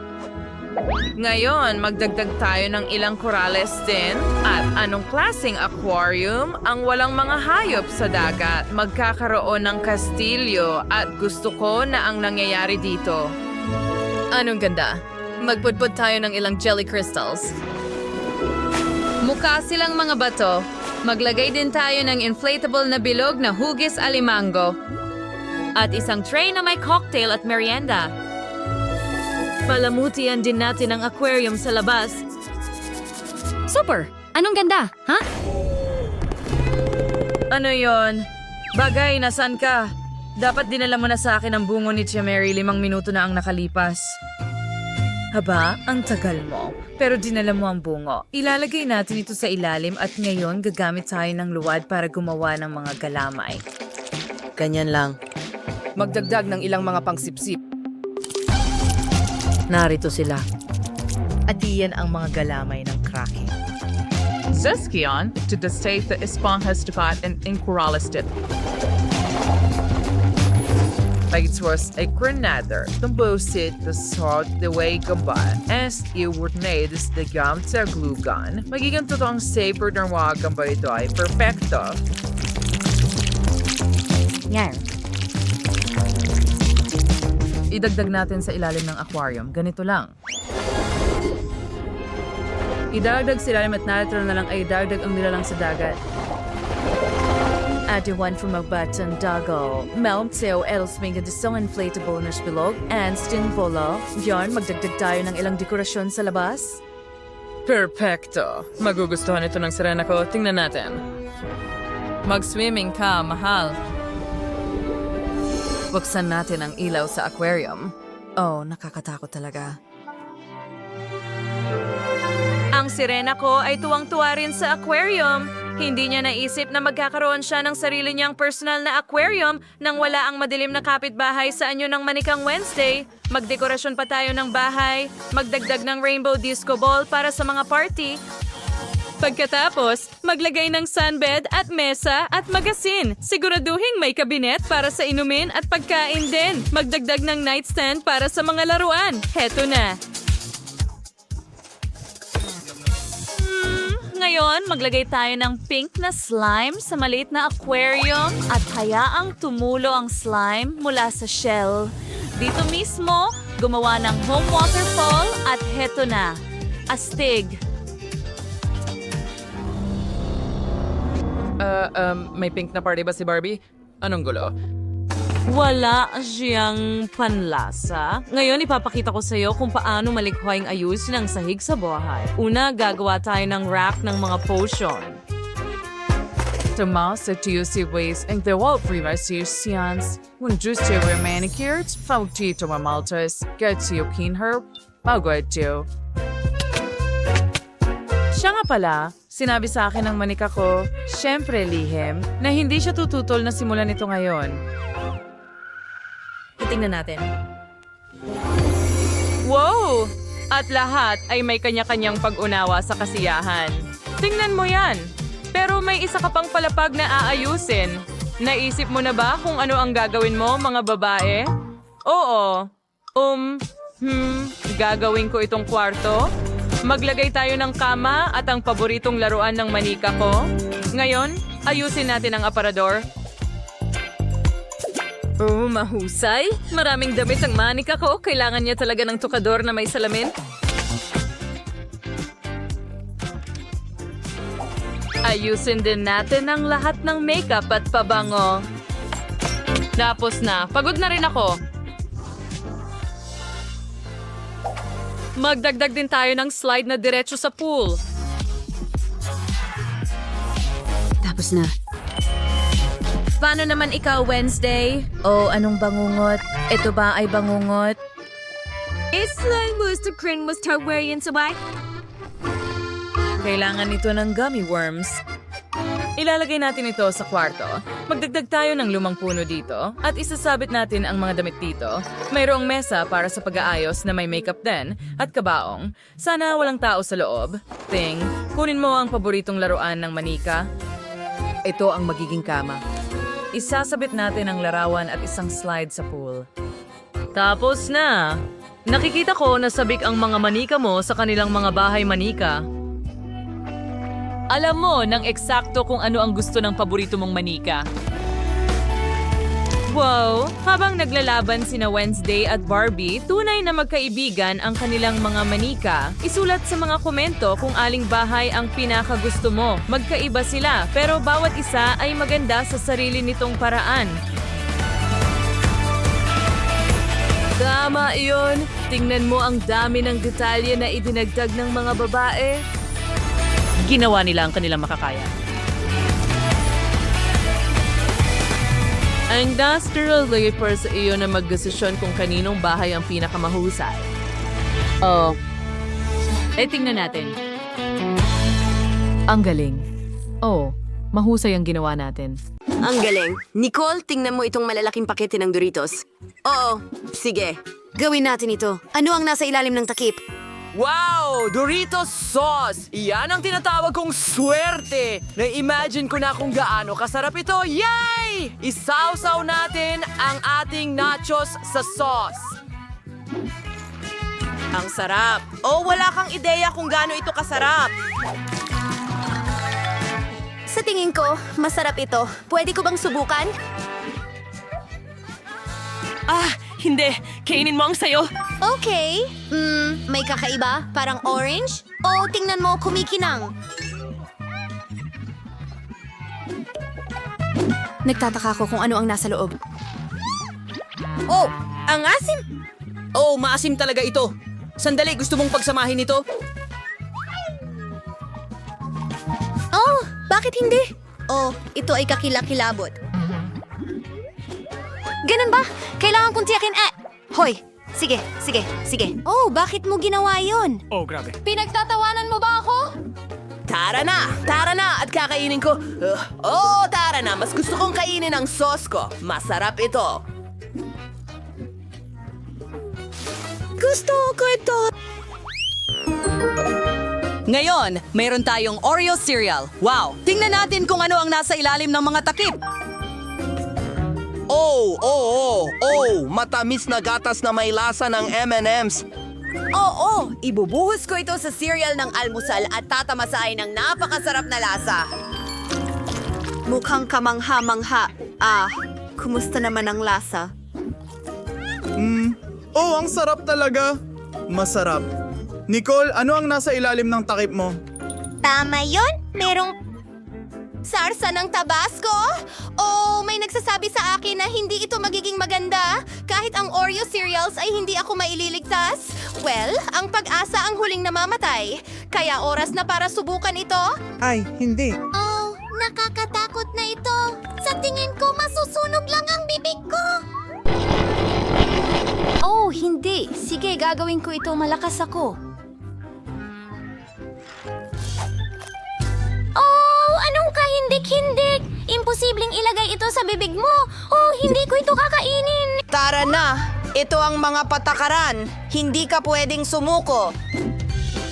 Ngayon, magdagdag tayo ng ilang corales din. At anong klaseng aquarium ang walang mga hayop sa dagat? Magkakaroon ng kastilyo at gusto ko na ang nangyayari dito. Anong ganda? Magpudpud tayo ng ilang jelly crystals. Mukha silang mga bato. Maglagay din tayo ng inflatable na bilog na hugis alimango. At isang tray na may cocktail at merienda. Palamutian din natin ang aquarium sa labas. Super! Anong ganda, ha? Ano yon? Bagay, nasan ka? Dapat dinala mo na sa akin ang bungo ni Tia Mary, 5 minuto na ang nakalipas. Haba, ang tagal mo. Pero dinala mo ang bungo. Ilalagay natin ito sa ilalim at ngayon gagamit tayo ng luwad para gumawa ng mga galamay. Ganyan lang. Magdagdag ng ilang mga pangsipsip. Narito sila. At iyan ang mga galamay ng Kraken. Zeskion to the state that esponjastipat and incoralistit. Pagkatapos ay grenador, tumbusit the salt the way gamba, as you would made is the gum sa glue gun. Magiging totoong safer ng mga gamba ito ay perfecto. Yan. Idagdag natin sa ilalim ng aquarium. Ganito lang. Idagdag sa ilalim at natural na lang ay idagdag ang nilalang sa dagat. At one from a button dago. Mount Seo Elsming at isang inflatable na spilog and stinvola. Diyan, magdagdag tayo ng ilang dekorasyon sa labas. Perfecto. Magugustuhan ito ng sirena ko. Tingnan natin. Mag-swimming ka, mahal. Buksan natin ang ilaw sa aquarium. Oh, nakakatakot talaga. Ang sirena ko ay tuwang-tuwa rin sa aquarium. Hindi niya naisip na magkakaroon siya ng sarili niyang personal na aquarium nang wala ang madilim na kapitbahay sa anyo ng Manikang Wednesday. Magdekorasyon pa tayo ng bahay, magdagdag ng rainbow disco ball para sa mga party. Pagkatapos, maglagay ng sunbed at mesa at magasin. Siguraduhin may kabinet para sa inumin at pagkain din. Magdagdag ng nightstand para sa mga laruan. Heto na. Ngayon, maglagay tayo ng pink na slime sa maliit na aquarium at hayaang tumulo ang slime mula sa shell. Dito mismo, gumawa ng home waterfall at heto na, astig. May pink na party ba si Barbie? Anong gulo? Wala siyang panlasa. Ngayon, ipapakita ko sa iyo kung paano malikhaing ayusin ang sahig sa bahay. Una, gagawa tayo ng rack ng mga potion. Tomas at TUC ways ang the wall privacyans. When just you were manicured, found to my maltas, get you kin her, magod you. Siya nga pala, sinabi sa akin ng manika ko, syempre lihim, na hindi siya tututol na simulan ito ngayon. Tingnan natin. Wow! At lahat ay may kanya-kanyang pag-unawa sa kasiyahan. Tingnan mo yan! Pero may isa ka pang palapag na aayusin. Naisip mo na ba kung ano ang gagawin mo, mga babae? Oo. Gagawin ko itong kwarto. Maglagay tayo ng kama at ang paboritong laruan ng manika ko. Ngayon, ayusin natin ang aparador. Oh, mahusay. Maraming damit ang manika ko. Kailangan niya talaga ng tukador na may salamin. Ayusin din natin ang lahat ng makeup at pabango. Tapos na. Pagod na rin ako. Magdagdag din tayo ng slide na diretso sa pool. Tapos na. Paano naman ikaw, Wednesday? Oh, anong bangungot? Ito ba ay bangungot? Kailangan ito ng gummy worms. Ilalagay natin ito sa kwarto. Magdagdag tayo ng lumang puno dito at isasabit natin ang mga damit dito. Mayroong mesa para sa pag-aayos na may makeup din at kabaong. Sana walang tao sa loob. Ting, kunin mo ang paboritong laruan ng manika. Ito ang magiging kama. Isasabit natin ang larawan at isang slide sa pool. Tapos na. Nakikita ko na sabik ang mga manika mo sa kanilang mga bahay manika. Alam mo ng eksakto kung ano ang gusto ng paborito mong manika. Wow! Habang naglalaban sina Wednesday at Barbie, tunay na magkaibigan ang kanilang mga manika. Isulat sa mga komento kung aling bahay ang pinakagusto mo. Magkaiba sila, pero bawat isa ay maganda sa sarili nitong paraan. Tama iyon! Tingnan mo ang dami ng detalye na idinagdag ng mga babae. Ginawa nila ang kanilang makakaya. Ang industrial labor sa iyo na magdesisyon kung kaninong bahay ang pinakamahusay. Oh. Tingnan natin. Ang galing. Oh, mahusay ang ginawa natin. Ang galing. Nicole, tingnan mo itong malalaking pakete ng Doritos. Oo, sige. Gawin natin ito. Ano ang nasa ilalim ng takip? Wow! Doritos sauce! Iyan ang tinatawag kong swerte! Na-imagine ko na kung gaano kasarap ito. Yay! Isawsaw natin ang ating nachos sa sauce. Ang sarap. Oh, wala kang ideya kung gaano ito kasarap. Sa tingin ko, masarap ito. Pwede ko bang subukan? Hindi. Kainin mo ang sayo. Okay. May kakaiba? Parang orange? O tingnan mo, kumikinang. Nagtataka ko kung ano ang nasa loob. Oh, ang asim! Oh, maasim talaga ito. Sandali, gusto mong pagsamahin ito? Oh, bakit hindi? Oh, ito ay kakilakilabot. Ganun ba? Kailangan kong tiyakin Hoy, sige. Oh, bakit mo ginawa yun? Oh, grabe. Pinagtatawanan mo ba ako? Tara na at kakainin ko. Tara na, mas gusto kong kainin ang sauce ko. Masarap ito. Gusto ko ito. Ngayon, mayroon tayong Oreo cereal. Wow! Tingnan natin kung ano ang nasa ilalim ng mga takip. Matamis na gatas na may lasa ng M&M's. Oo, ibubuhos ko ito sa cereal ng almusal at tatamasahin ng napakasarap na lasa. Mukhang kamangha-mangha. Kumusta naman ang lasa? Ang sarap talaga. Masarap. Nicole, ano ang nasa ilalim ng takip mo? Tama yun? Merong sarsa ng Tabasco? Oh, may nagsasabi sa akin na hindi ito magiging maganda. Kahit ang Oreo cereals ay hindi ako maililigtas. Well, ang pag-asa ang huling namamatay. Kaya oras na para subukan ito. Ay, hindi. Oh, nakakatakot na ito. Sa tingin ko, masusunog lang ang bibig ko. Oh, hindi. Sige, gagawin ko ito. Malakas ako. Oh, anong kahindik-hindik? Imposibleng ilagay ito sa bibig mo. Oh, hindi ko ito kakainin. Tara na! Ito ang mga patakaran. Hindi ka pwedeng sumuko.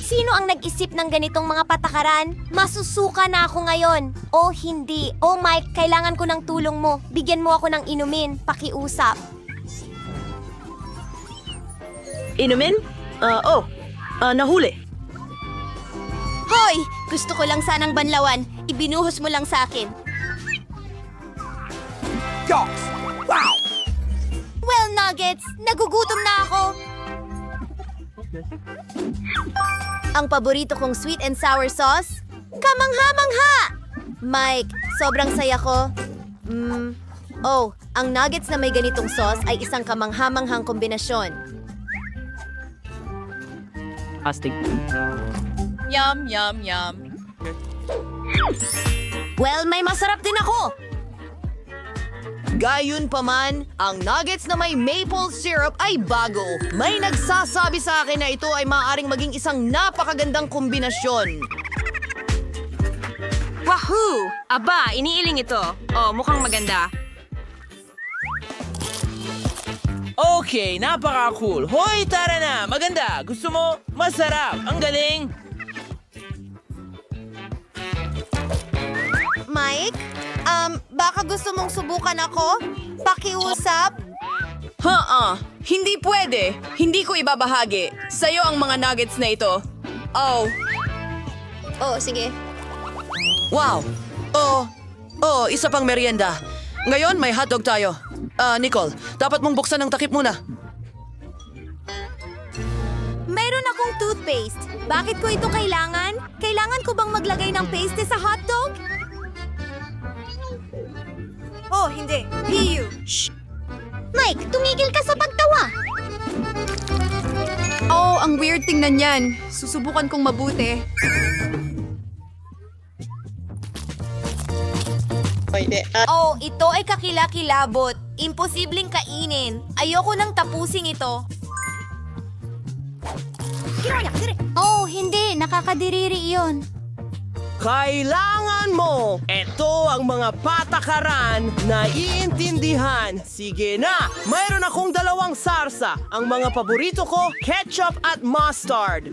Sino ang nag-isip ng ganitong mga patakaran? Masusuka na ako ngayon. Oh, hindi. Oh, Mike, kailangan ko ng tulong mo. Bigyan mo ako ng inumin. Pakiusap. Inumin? Nahuli. Hoy! Gusto ko lang sanang banlawan. Ibinuhos mo lang sa akin. Wow! Well, Nuggets, nagugutom na ako. Ang paborito kong sweet and sour sauce? Kamangha-mangha! Mike, sobrang saya ko. Ang nuggets na may ganitong sauce ay isang kamangha-manghang kombinasyon. Astig. Yum, yum, yum. Well, may masarap din ako. Gayunpaman, ang nuggets na may maple syrup ay bago. May nagsasabi sa akin na ito ay maaaring maging isang napakagandang kombinasyon. Wahoo! Aba, iniiling ito. Oh, mukhang maganda. Okay, napaka-cool. Hoy, tara na! Maganda! Gusto mo? Masarap! Ang galing! Mike, baka gusto mong subukan ako? Pakiusap? Hindi pwede. Hindi ko ibabahagi. Sa'yo ang mga nuggets na ito. Oh, sige. wow. Isa pang merienda. Ngayon, may hotdog tayo. Nicole, dapat mong buksan ang takip muna. Mayroon akong toothpaste. Bakit ko ito kailangan? Kailangan ko bang maglagay ng paste sa hotdog? Oh, hindi. Piyu. Shh! Mike, tumigil ka sa pagtawa! Oh, ang weird tingnan yan. Susubukan kong mabuti. Oh, ito ay kakilakilabot. Imposibleng kainin. Ayoko nang tapusin ito. Oh, hindi. Nakakadiriri iyon. Kailangan mo! Ito ang mga patakaran na iintindihan. Sige na! Mayroon akong 2 sarsa. Ang mga paborito ko, ketchup at mustard.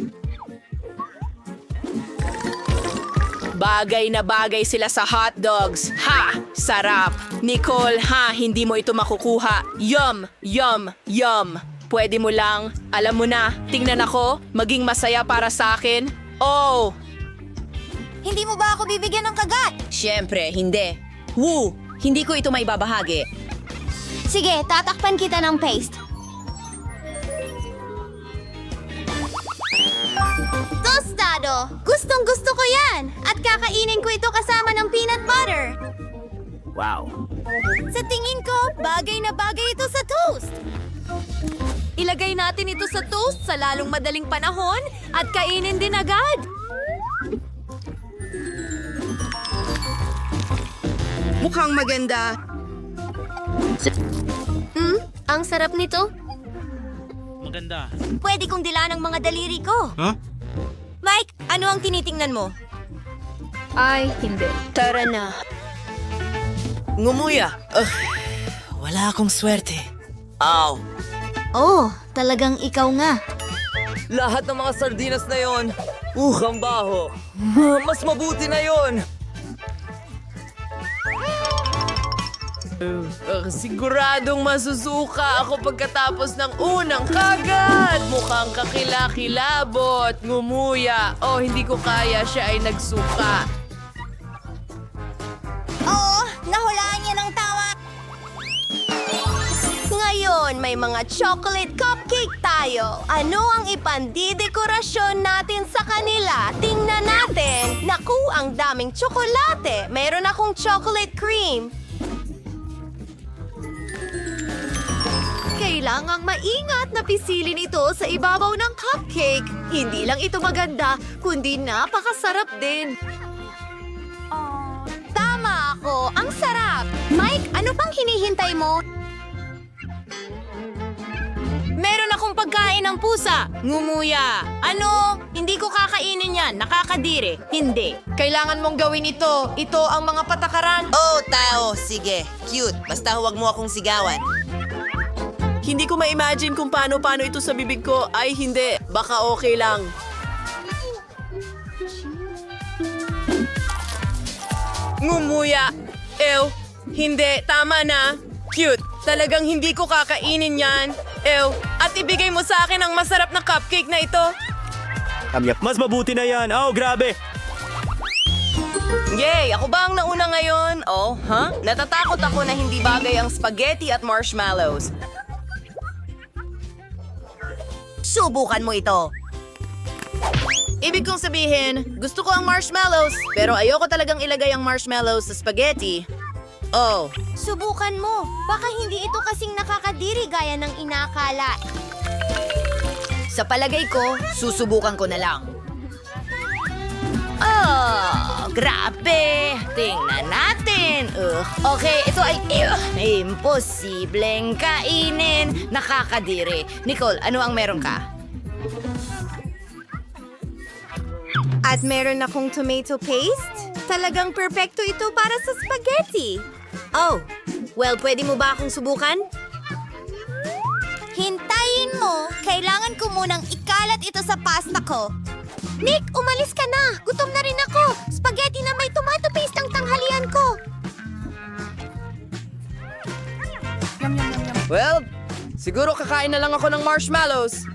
Bagay na bagay sila sa hot dogs. Ha! Sarap! Nicole, ha! Hindi mo ito makukuha. Yum! Yum! Yum! Pwede mo lang. Alam mo na, tingnan ako. Maging masaya para sa akin. Oh! Hindi mo ba ako bibigyan ng kagat? Siyempre, hindi. Woo! Hindi ko ito maibabahagi. Sige, tatakpan kita ng paste. Tostado! Gustong gusto ko yan! At kakainin ko ito kasama ng peanut butter. Wow. Sa tingin ko, bagay na bagay ito sa toast. Ilagay natin ito sa toast sa lalong madaling panahon at kainin din agad. Mukhang maganda. Ang sarap nito. Maganda. Pwede kong dilaan ang mga daliri ko. Huh? Mike, ano ang tinitingnan mo? Ay, hindi. Tara na. Ngumuya. Wala akong swerte. Ow. Oh, talagang ikaw nga. Lahat ng mga sardinas na yon. Ang baho. Mas mabuti na yon. Siguradong masusuka ako pagkatapos ng unang kagat. Mukhang kakilakilabot. Ngumuya. Oh, hindi ko kaya. Siya ay nagsuka. Oo, nahulaan niya ng tama. Ngayon, may mga chocolate cupcake tayo. Ano ang ipandidekorasyon natin sa kanila? Tingnan natin. Naku, ang daming tsokolate. Meron akong chocolate cream. Kailangang maingat na pisilin ito sa ibabaw ng cupcake. Hindi lang ito maganda, kundi napakasarap din. Tama ako, ang sarap. Mike, ano pang hinihintay mo? Meron akong pagkain ng pusa. Ngumuya. Ano? Hindi ko kakainin yan. Nakakadiri. Hindi. Kailangan mong gawin ito. Ito ang mga patakaran. Oh, tao. Sige. Cute. Basta huwag mo akong sigawan. Hindi ko ma-imagine kung paano ito sa bibig ko. Ay, hindi. Baka okay lang. Ngumuya. Ew. Hindi. Tama na. Cute. Talagang hindi ko kakainin yan. Ew. At ibigay mo sa akin ang masarap na cupcake na ito. Mas mabuti na yan. Oh, grabe. Yay! Ako ba ang nauna ngayon? Oh, huh? Natatakot ako na hindi bagay ang spaghetti at marshmallows. Subukan mo ito. Ibig kong sabihin, gusto ko ang marshmallows, pero ayoko talagang ilagay ang marshmallows sa spaghetti. Oh, Subukan mo. Baka hindi ito kasing nakakadiri gaya ng inakala. sa palagay ko, susubukan ko na lang. Oh, grabe. Tingnan natin. Okay, ito ay imposibleng kainin. Nakakadiri. Nicole, ano ang meron ka? At meron akong tomato paste. Talagang perpekto ito para sa spaghetti. Oh, well, pwede mo ba akong subukan? Hintayin mo. Kailangan ko munang ikalat ito sa pasta ko. Nick, umalis ka na. Gutom na rin ako. Spaghetti na may tomato paste ang tanghalian ko. Well, siguro kakain na lang ako ng marshmallows.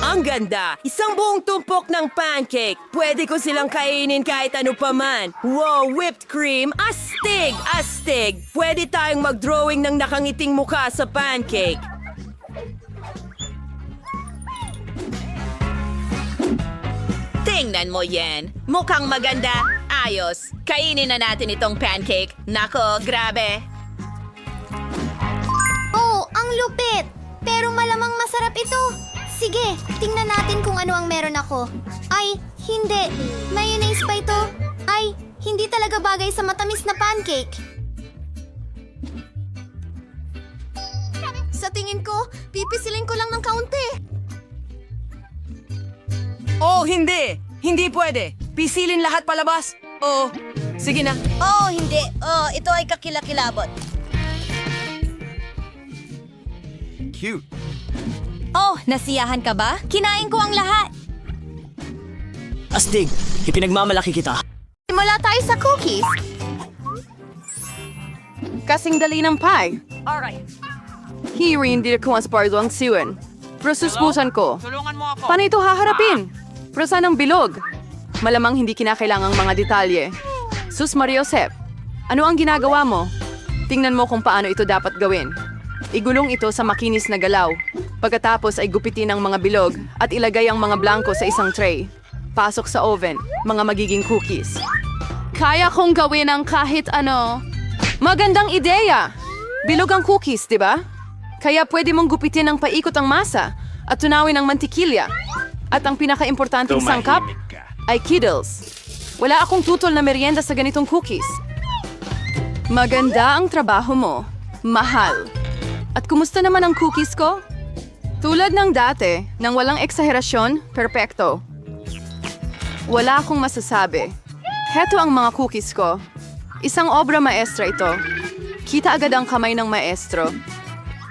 Ang ganda! Isang buong tumpok ng pancake. Pwede ko silang kainin kahit ano pa man. Wow, whipped cream! Astig! Astig! Pwede tayong mag-drawing ng nakangiting mukha sa pancake. Tingnan mo yan. Mukhang maganda. Ayos. Kainin na natin itong pancake. Nako, grabe. Oh, ang lupit. Pero malamang masarap ito. Sige, tingnan natin kung ano ang meron ako. Ay, Hindi. Mayonnaise pa ito. Ay, hindi talaga bagay sa matamis na pancake. Sa tingin ko, pipisilin ko lang ng kaunti. Oh, hindi! Hindi pwede! Pisilin lahat palabas! Oh, sige na. Oh, hindi. Oh, ito ay kakilakilabot. Cute. Oh, nasiyahan ka ba? Kinain ko ang lahat. Astig, ipinagmamalaki kita. Simula tayo sa cookies. Kasing dali ng pie. Alright. Hindi ko ang spardo ang siwen. Prosuspusan ko. Tulungan mo ako. Paano ito haharapin? Prosan ng bilog. Malamang hindi kinakailangang mga detalye. Sus Mariosep, ano ang ginagawa mo? Tingnan mo kung paano ito dapat gawin. Igulong ito sa makinis na galaw. Pagkatapos ay gupitin ang mga bilog at ilagay ang mga blanco sa isang tray. Pasok sa oven, mga magiging cookies. Kaya kong gawin ang kahit ano. Magandang ideya! Bilog ang cookies, di ba? Kaya pwede mong gupitin ng paikot ang masa at tunawin ang mantikilya. At ang pinaka-importanting sangkap ay Kiddles. Wala akong tutol na merienda sa ganitong cookies. Maganda ang trabaho mo. Mahal. At kumusta naman ang cookies ko? Tulad ng dati, nang walang eksaherasyon, perpekto. Wala akong masasabi. Heto ang mga cookies ko. Isang obra maestra ito. Kita agad ang kamay ng maestro.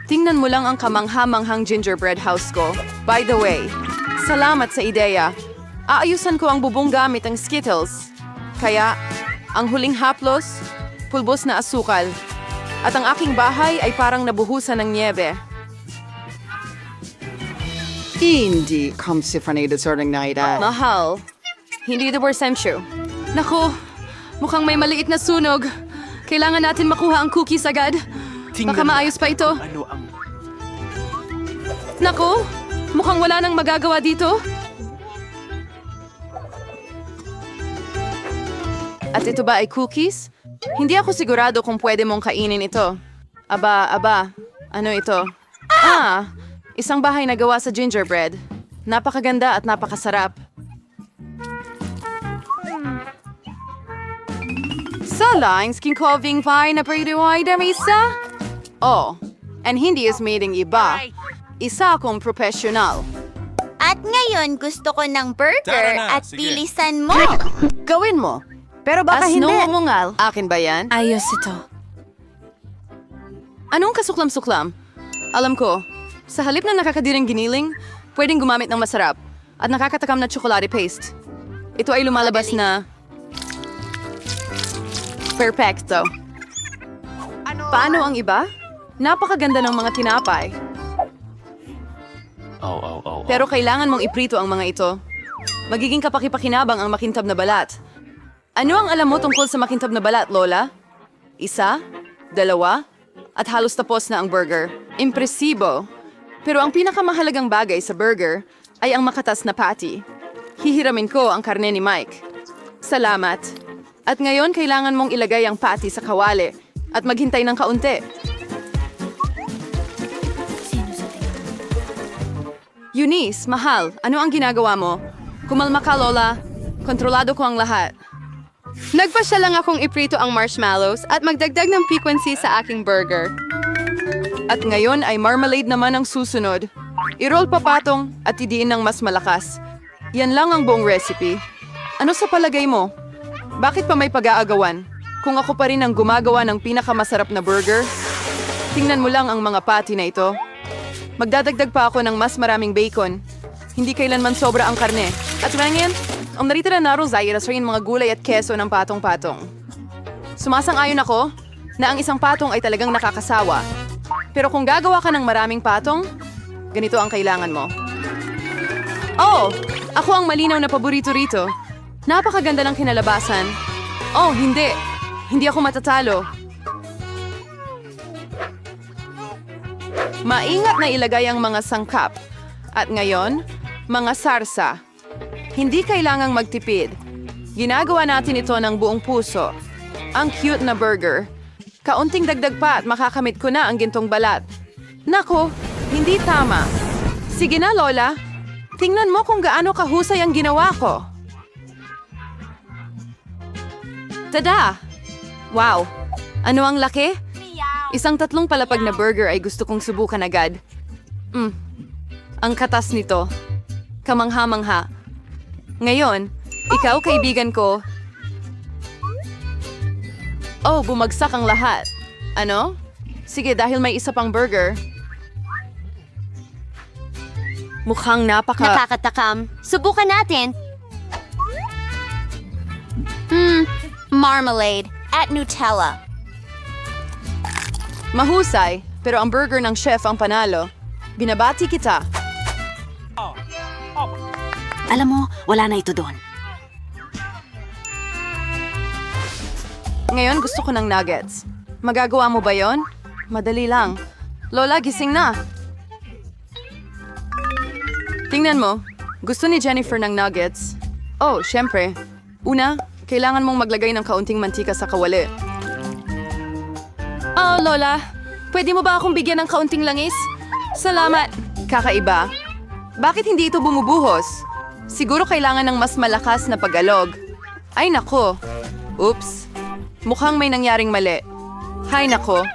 Tingnan mo lang ang kamangha-manghang gingerbread house ko. By the way, salamat sa ideya. Aayusan ko ang bubong gamit ang Skittles. Kaya, ang huling haplos, pulbos na asukal. At ang aking bahay ay parang nabuhusan ng niebe. Hindi kamsifranida sorting naida. Mahal. Hindi ito persensyo. Naku, mukhang may maliit na sunog. Kailangan natin makuha ang cookies agad. Baka maayos pa ito. Ano ang... Naku, mukhang wala nang magagawa dito. At ito ba ay cookies? Hindi ako sigurado kung pwede mong kainin ito. Aba, ano ito? Ah, isang bahay na gawa sa gingerbread. Napakaganda at napakasarap. Sa lines, kinkoving pie na pwedeway damisa? Oh, and hindi is meeting iba. Isa akong professional. At ngayon, gusto ko ng burger Tara na, at sige. bilisan mo. Gawin mo. Pero baka As hindi. numungal. Akin ba yan? Ayos ito. Anong kasuklam-suklam? Alam ko, sa halip na nakakadiring giniling, pwedeng gumamit ng masarap at nakakatakam na chocolate paste. Ito ay lumalabas na... Perfecto. Paano ang iba? Napakaganda ng mga tinapay. Pero kailangan mong iprito ang mga ito. Magiging kapaki-pakinabang ang makintab na balat. Ano ang alam mo tungkol sa makintab na balat, Lola? Isa, dalawa, at halos tapos na ang burger. Impresibo. Pero ang pinakamahalagang bagay sa burger ay ang makatas na patty. Hihiramin ko ang karne ni Mike. Salamat. At ngayon kailangan mong ilagay ang patty sa kawali at maghintay ng kaunti. Eunice, mahal, ano ang ginagawa mo? Kumalma ka, Lola. Kontrolado ko ang lahat. Nagpasya lang akong iprito ang marshmallows at magdagdag ng piquancy sa aking burger. At ngayon ay marmalade naman ang susunod. I-roll papatong at idiin ng mas malakas. Yan lang ang buong recipe. Ano sa palagay mo? Bakit pa may pag-aagawan? Kung ako pa rin ang gumagawa ng pinakamasarap na burger? Tingnan mo lang ang mga patty na ito. Magdadagdag pa ako ng mas maraming bacon. Hindi kailanman sobra ang karne. At ngayon, ang narito na narozay rin mga gulay at keso ng patong-patong. Sumasang-ayon ako na ang isang patong ay talagang nakakasawa. Pero kung gagawa ka ng maraming patong, ganito ang kailangan mo. Oh, ako ang malinaw na paborito rito. Napakaganda ng kinalabasan. Oh, hindi. Hindi ako matatalo. Maingat na ilagay ang mga sangkap. At ngayon, mga sarsa. Hindi kailangang magtipid. Ginagawa natin ito ng buong puso. Ang cute na burger. Kaunting dagdag pa at makakamit ko na ang gintong balat. Nako, hindi tama. Sige na, Lola. Tingnan mo kung gaano kahusay ang ginawa ko. Tada! Wow! Ano ang laki? Isang 3 palapag na burger ay gusto kong subukan agad. Ang katas nito. Kamangha-mangha. Ngayon, ikaw, kaibigan ko. Oh, bumagsak ang lahat. Ano? Sige, dahil may isa pang burger. Mukhang Nakakatakam. Subukan natin. Marmalade at Nutella. Mahusay, pero ang burger ng chef ang panalo. Binabati kita. Alam mo, wala na ito doon. Ngayon gusto ko ng nuggets. Magagawa mo ba yon? Madali lang. Lola, gising na. Tingnan mo. Gusto ni Jennifer ng nuggets. Oh, syempre. Una, kailangan mong maglagay ng kaunting mantika sa kawali. Oh, Lola. Pwede mo ba akong bigyan ng kaunting langis? Salamat. Kakaiba. Bakit hindi ito bumubuhos? Siguro kailangan ng mas malakas na pag-alog. Ay nako. Oops. Mukhang may nangyaring mali. Hay nako.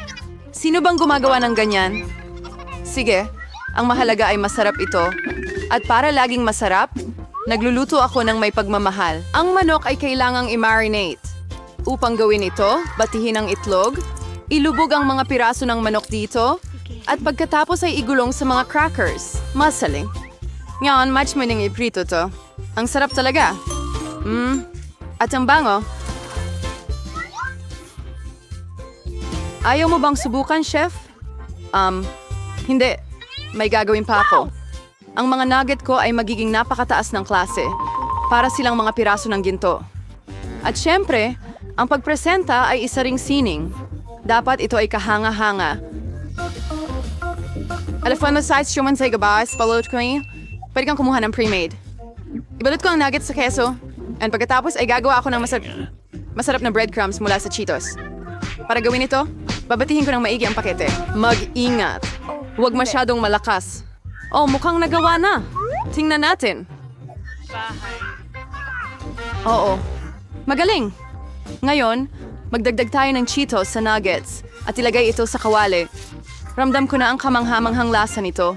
Sino bang gumagawa ng ganyan? Sige, ang mahalaga ay masarap ito. At para laging masarap, nagluluto ako ng may pagmamahal. Ang manok ay kailangang i-marinate. Upang gawin ito, batihin ang itlog, ilubog ang mga piraso ng manok dito, at pagkatapos ay igulong sa mga crackers. Masaling. Ngayon, match mo nang iprito to. Ang sarap talaga. At ang bango. Ayaw mo bang subukan, chef? Hindi. May gagawin pa ako. Ang mga nugget ko ay magiging napakataas ng klase. Para silang mga piraso ng ginto. At syempre, ang pagpresenta ay isa ring sining. Dapat ito ay kahanga-hanga. Alam mo size siya man sa igabas, palot ko niya. Pwede kang kumuha ng pre-made. Ibalot ko ang nuggets sa keso. And pagkatapos ay gagawa ako ng masarap na breadcrumbs mula sa Cheetos. Para gawin ito, babatihin ko ng maigi ang pakete. Mag-ingat. Huwag masyadong malakas. Oh, mukhang nagawa na. Tingnan natin. Oo. Magaling. Ngayon, magdagdag tayo ng Cheetos sa nuggets at ilagay ito sa kawali. Ramdam ko na ang kamanghamanghang lasa nito.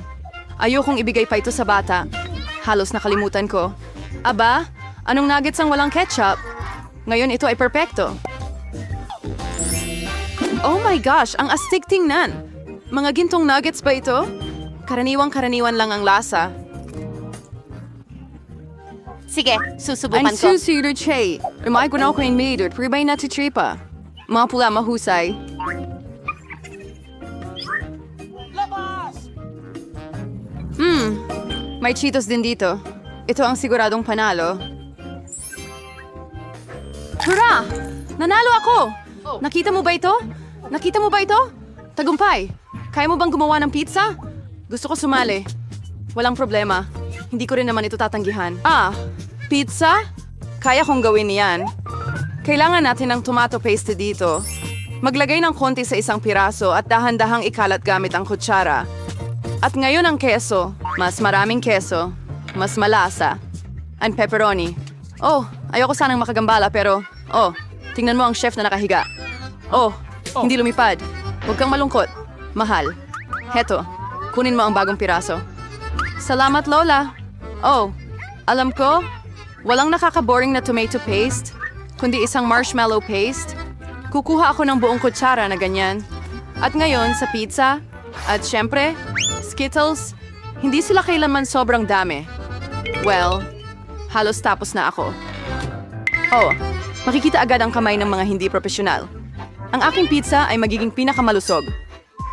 Ayokong ibigay pa ito sa bata. Halos nakalimutan ko. Aba, anong nuggets ang walang ketchup? Ngayon ito ay perpekto. Oh my gosh, ang astig tingnan. Mga gintong nuggets ba ito? Karaniwang-karaniwan lang ang lasa. Sige, susubukan Ang ko. susi Luce. Rumay ko na ako yung maid at pribay na titripa. Mga pula mahusay. May Cheetos din dito. Ito ang siguradong panalo. Hurra! Nanalo ako! Nakita mo ba ito? Nakita mo ba ito? Tagumpay! Kaya mo bang gumawa ng pizza? Gusto ko sumali. Walang problema. Hindi ko rin naman ito tatanggihan. Pizza? Kaya kong gawin yan. Kailangan natin ng tomato paste dito. Maglagay ng konti sa isang piraso at dahan-dahang ikalat gamit ang kutsara. At ngayon ang keso. Mas maraming keso. Mas malasa. And pepperoni. Oh, ayoko sanang makagambala pero... Oh, tingnan mo ang chef na nakahiga. Oh, hindi lumipad. Huwag kang malungkot. Mahal. Heto, kunin mo ang bagong piraso. Salamat, Lola. Oh, alam ko, walang nakaka-boring na tomato paste, kundi isang marshmallow paste. Kukuha ako ng buong kutsara na ganyan. At ngayon, sa pizza, at syempre, Skittles, hindi sila kailanman sobrang dami. Well, halos tapos na ako. Oh, makikita agad ang kamay ng mga hindi profesional. Ang aking pizza ay magiging pinakamalusog.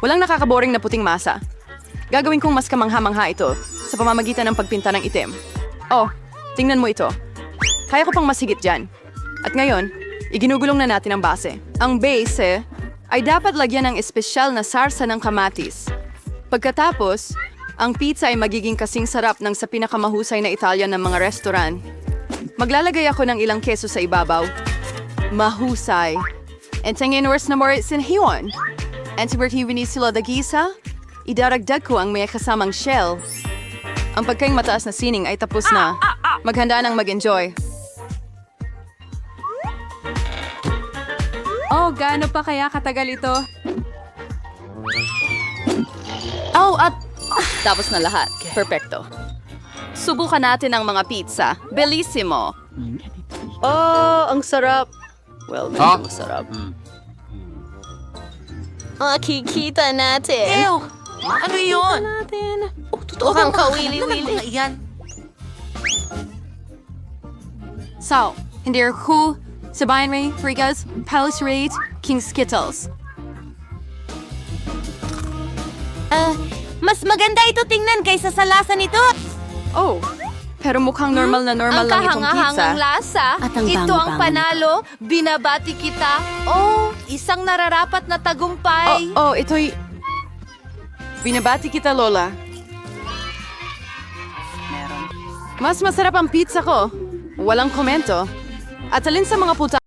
Walang nakakaboring na puting masa. Gagawin kong mas kamangha-mangha ito sa pamamagitan ng pagpinta ng itim. Oh, tingnan mo ito. Kaya ko pang masigit dyan. At ngayon, iginugulong na natin ang base. Ang base ay dapat lagyan ng espesyal na sarsa ng kamatis. Pagkatapos, ang pizza ay magiging kasing sarap ng sa pinakamahusay na Italian ng mga restaurant. Maglalagay ako ng ilang keso sa ibabaw. Mahusay. And tingin worse na more sinhiyon. And sibertiwini sila dagisa, idaragdag ko ang may kasamang shell. Ang pagkaing mataas na sining ay tapos na. Maghanda nang mag-enjoy. Oh, gaano pa kaya katagal ito? Oh, at tapos na lahat. Perfecto. Subukan natin ang mga pizza. Bellissimo. Oh, ang sarap. Well, medyo masarap. Makikita natin. Ew! Ano yun? Mukhang kawili-wili. So, hindi ako sabayan Ray, Frigas, Palace Raid, King Skittles. Mas maganda ito tingnan kaysa sa lasa nito. Oh, pero mukhang normal na normal lang itong pizza. Ang kahangahangang lasa. At ang Ito ang bango-bango panalo. Binabati kita. Oh, isang nararapat na tagumpay. Oh, ito'y... Binabati kita, Lola. Mas masarap ang pizza ko. Walang komento. At alin sa mga puta...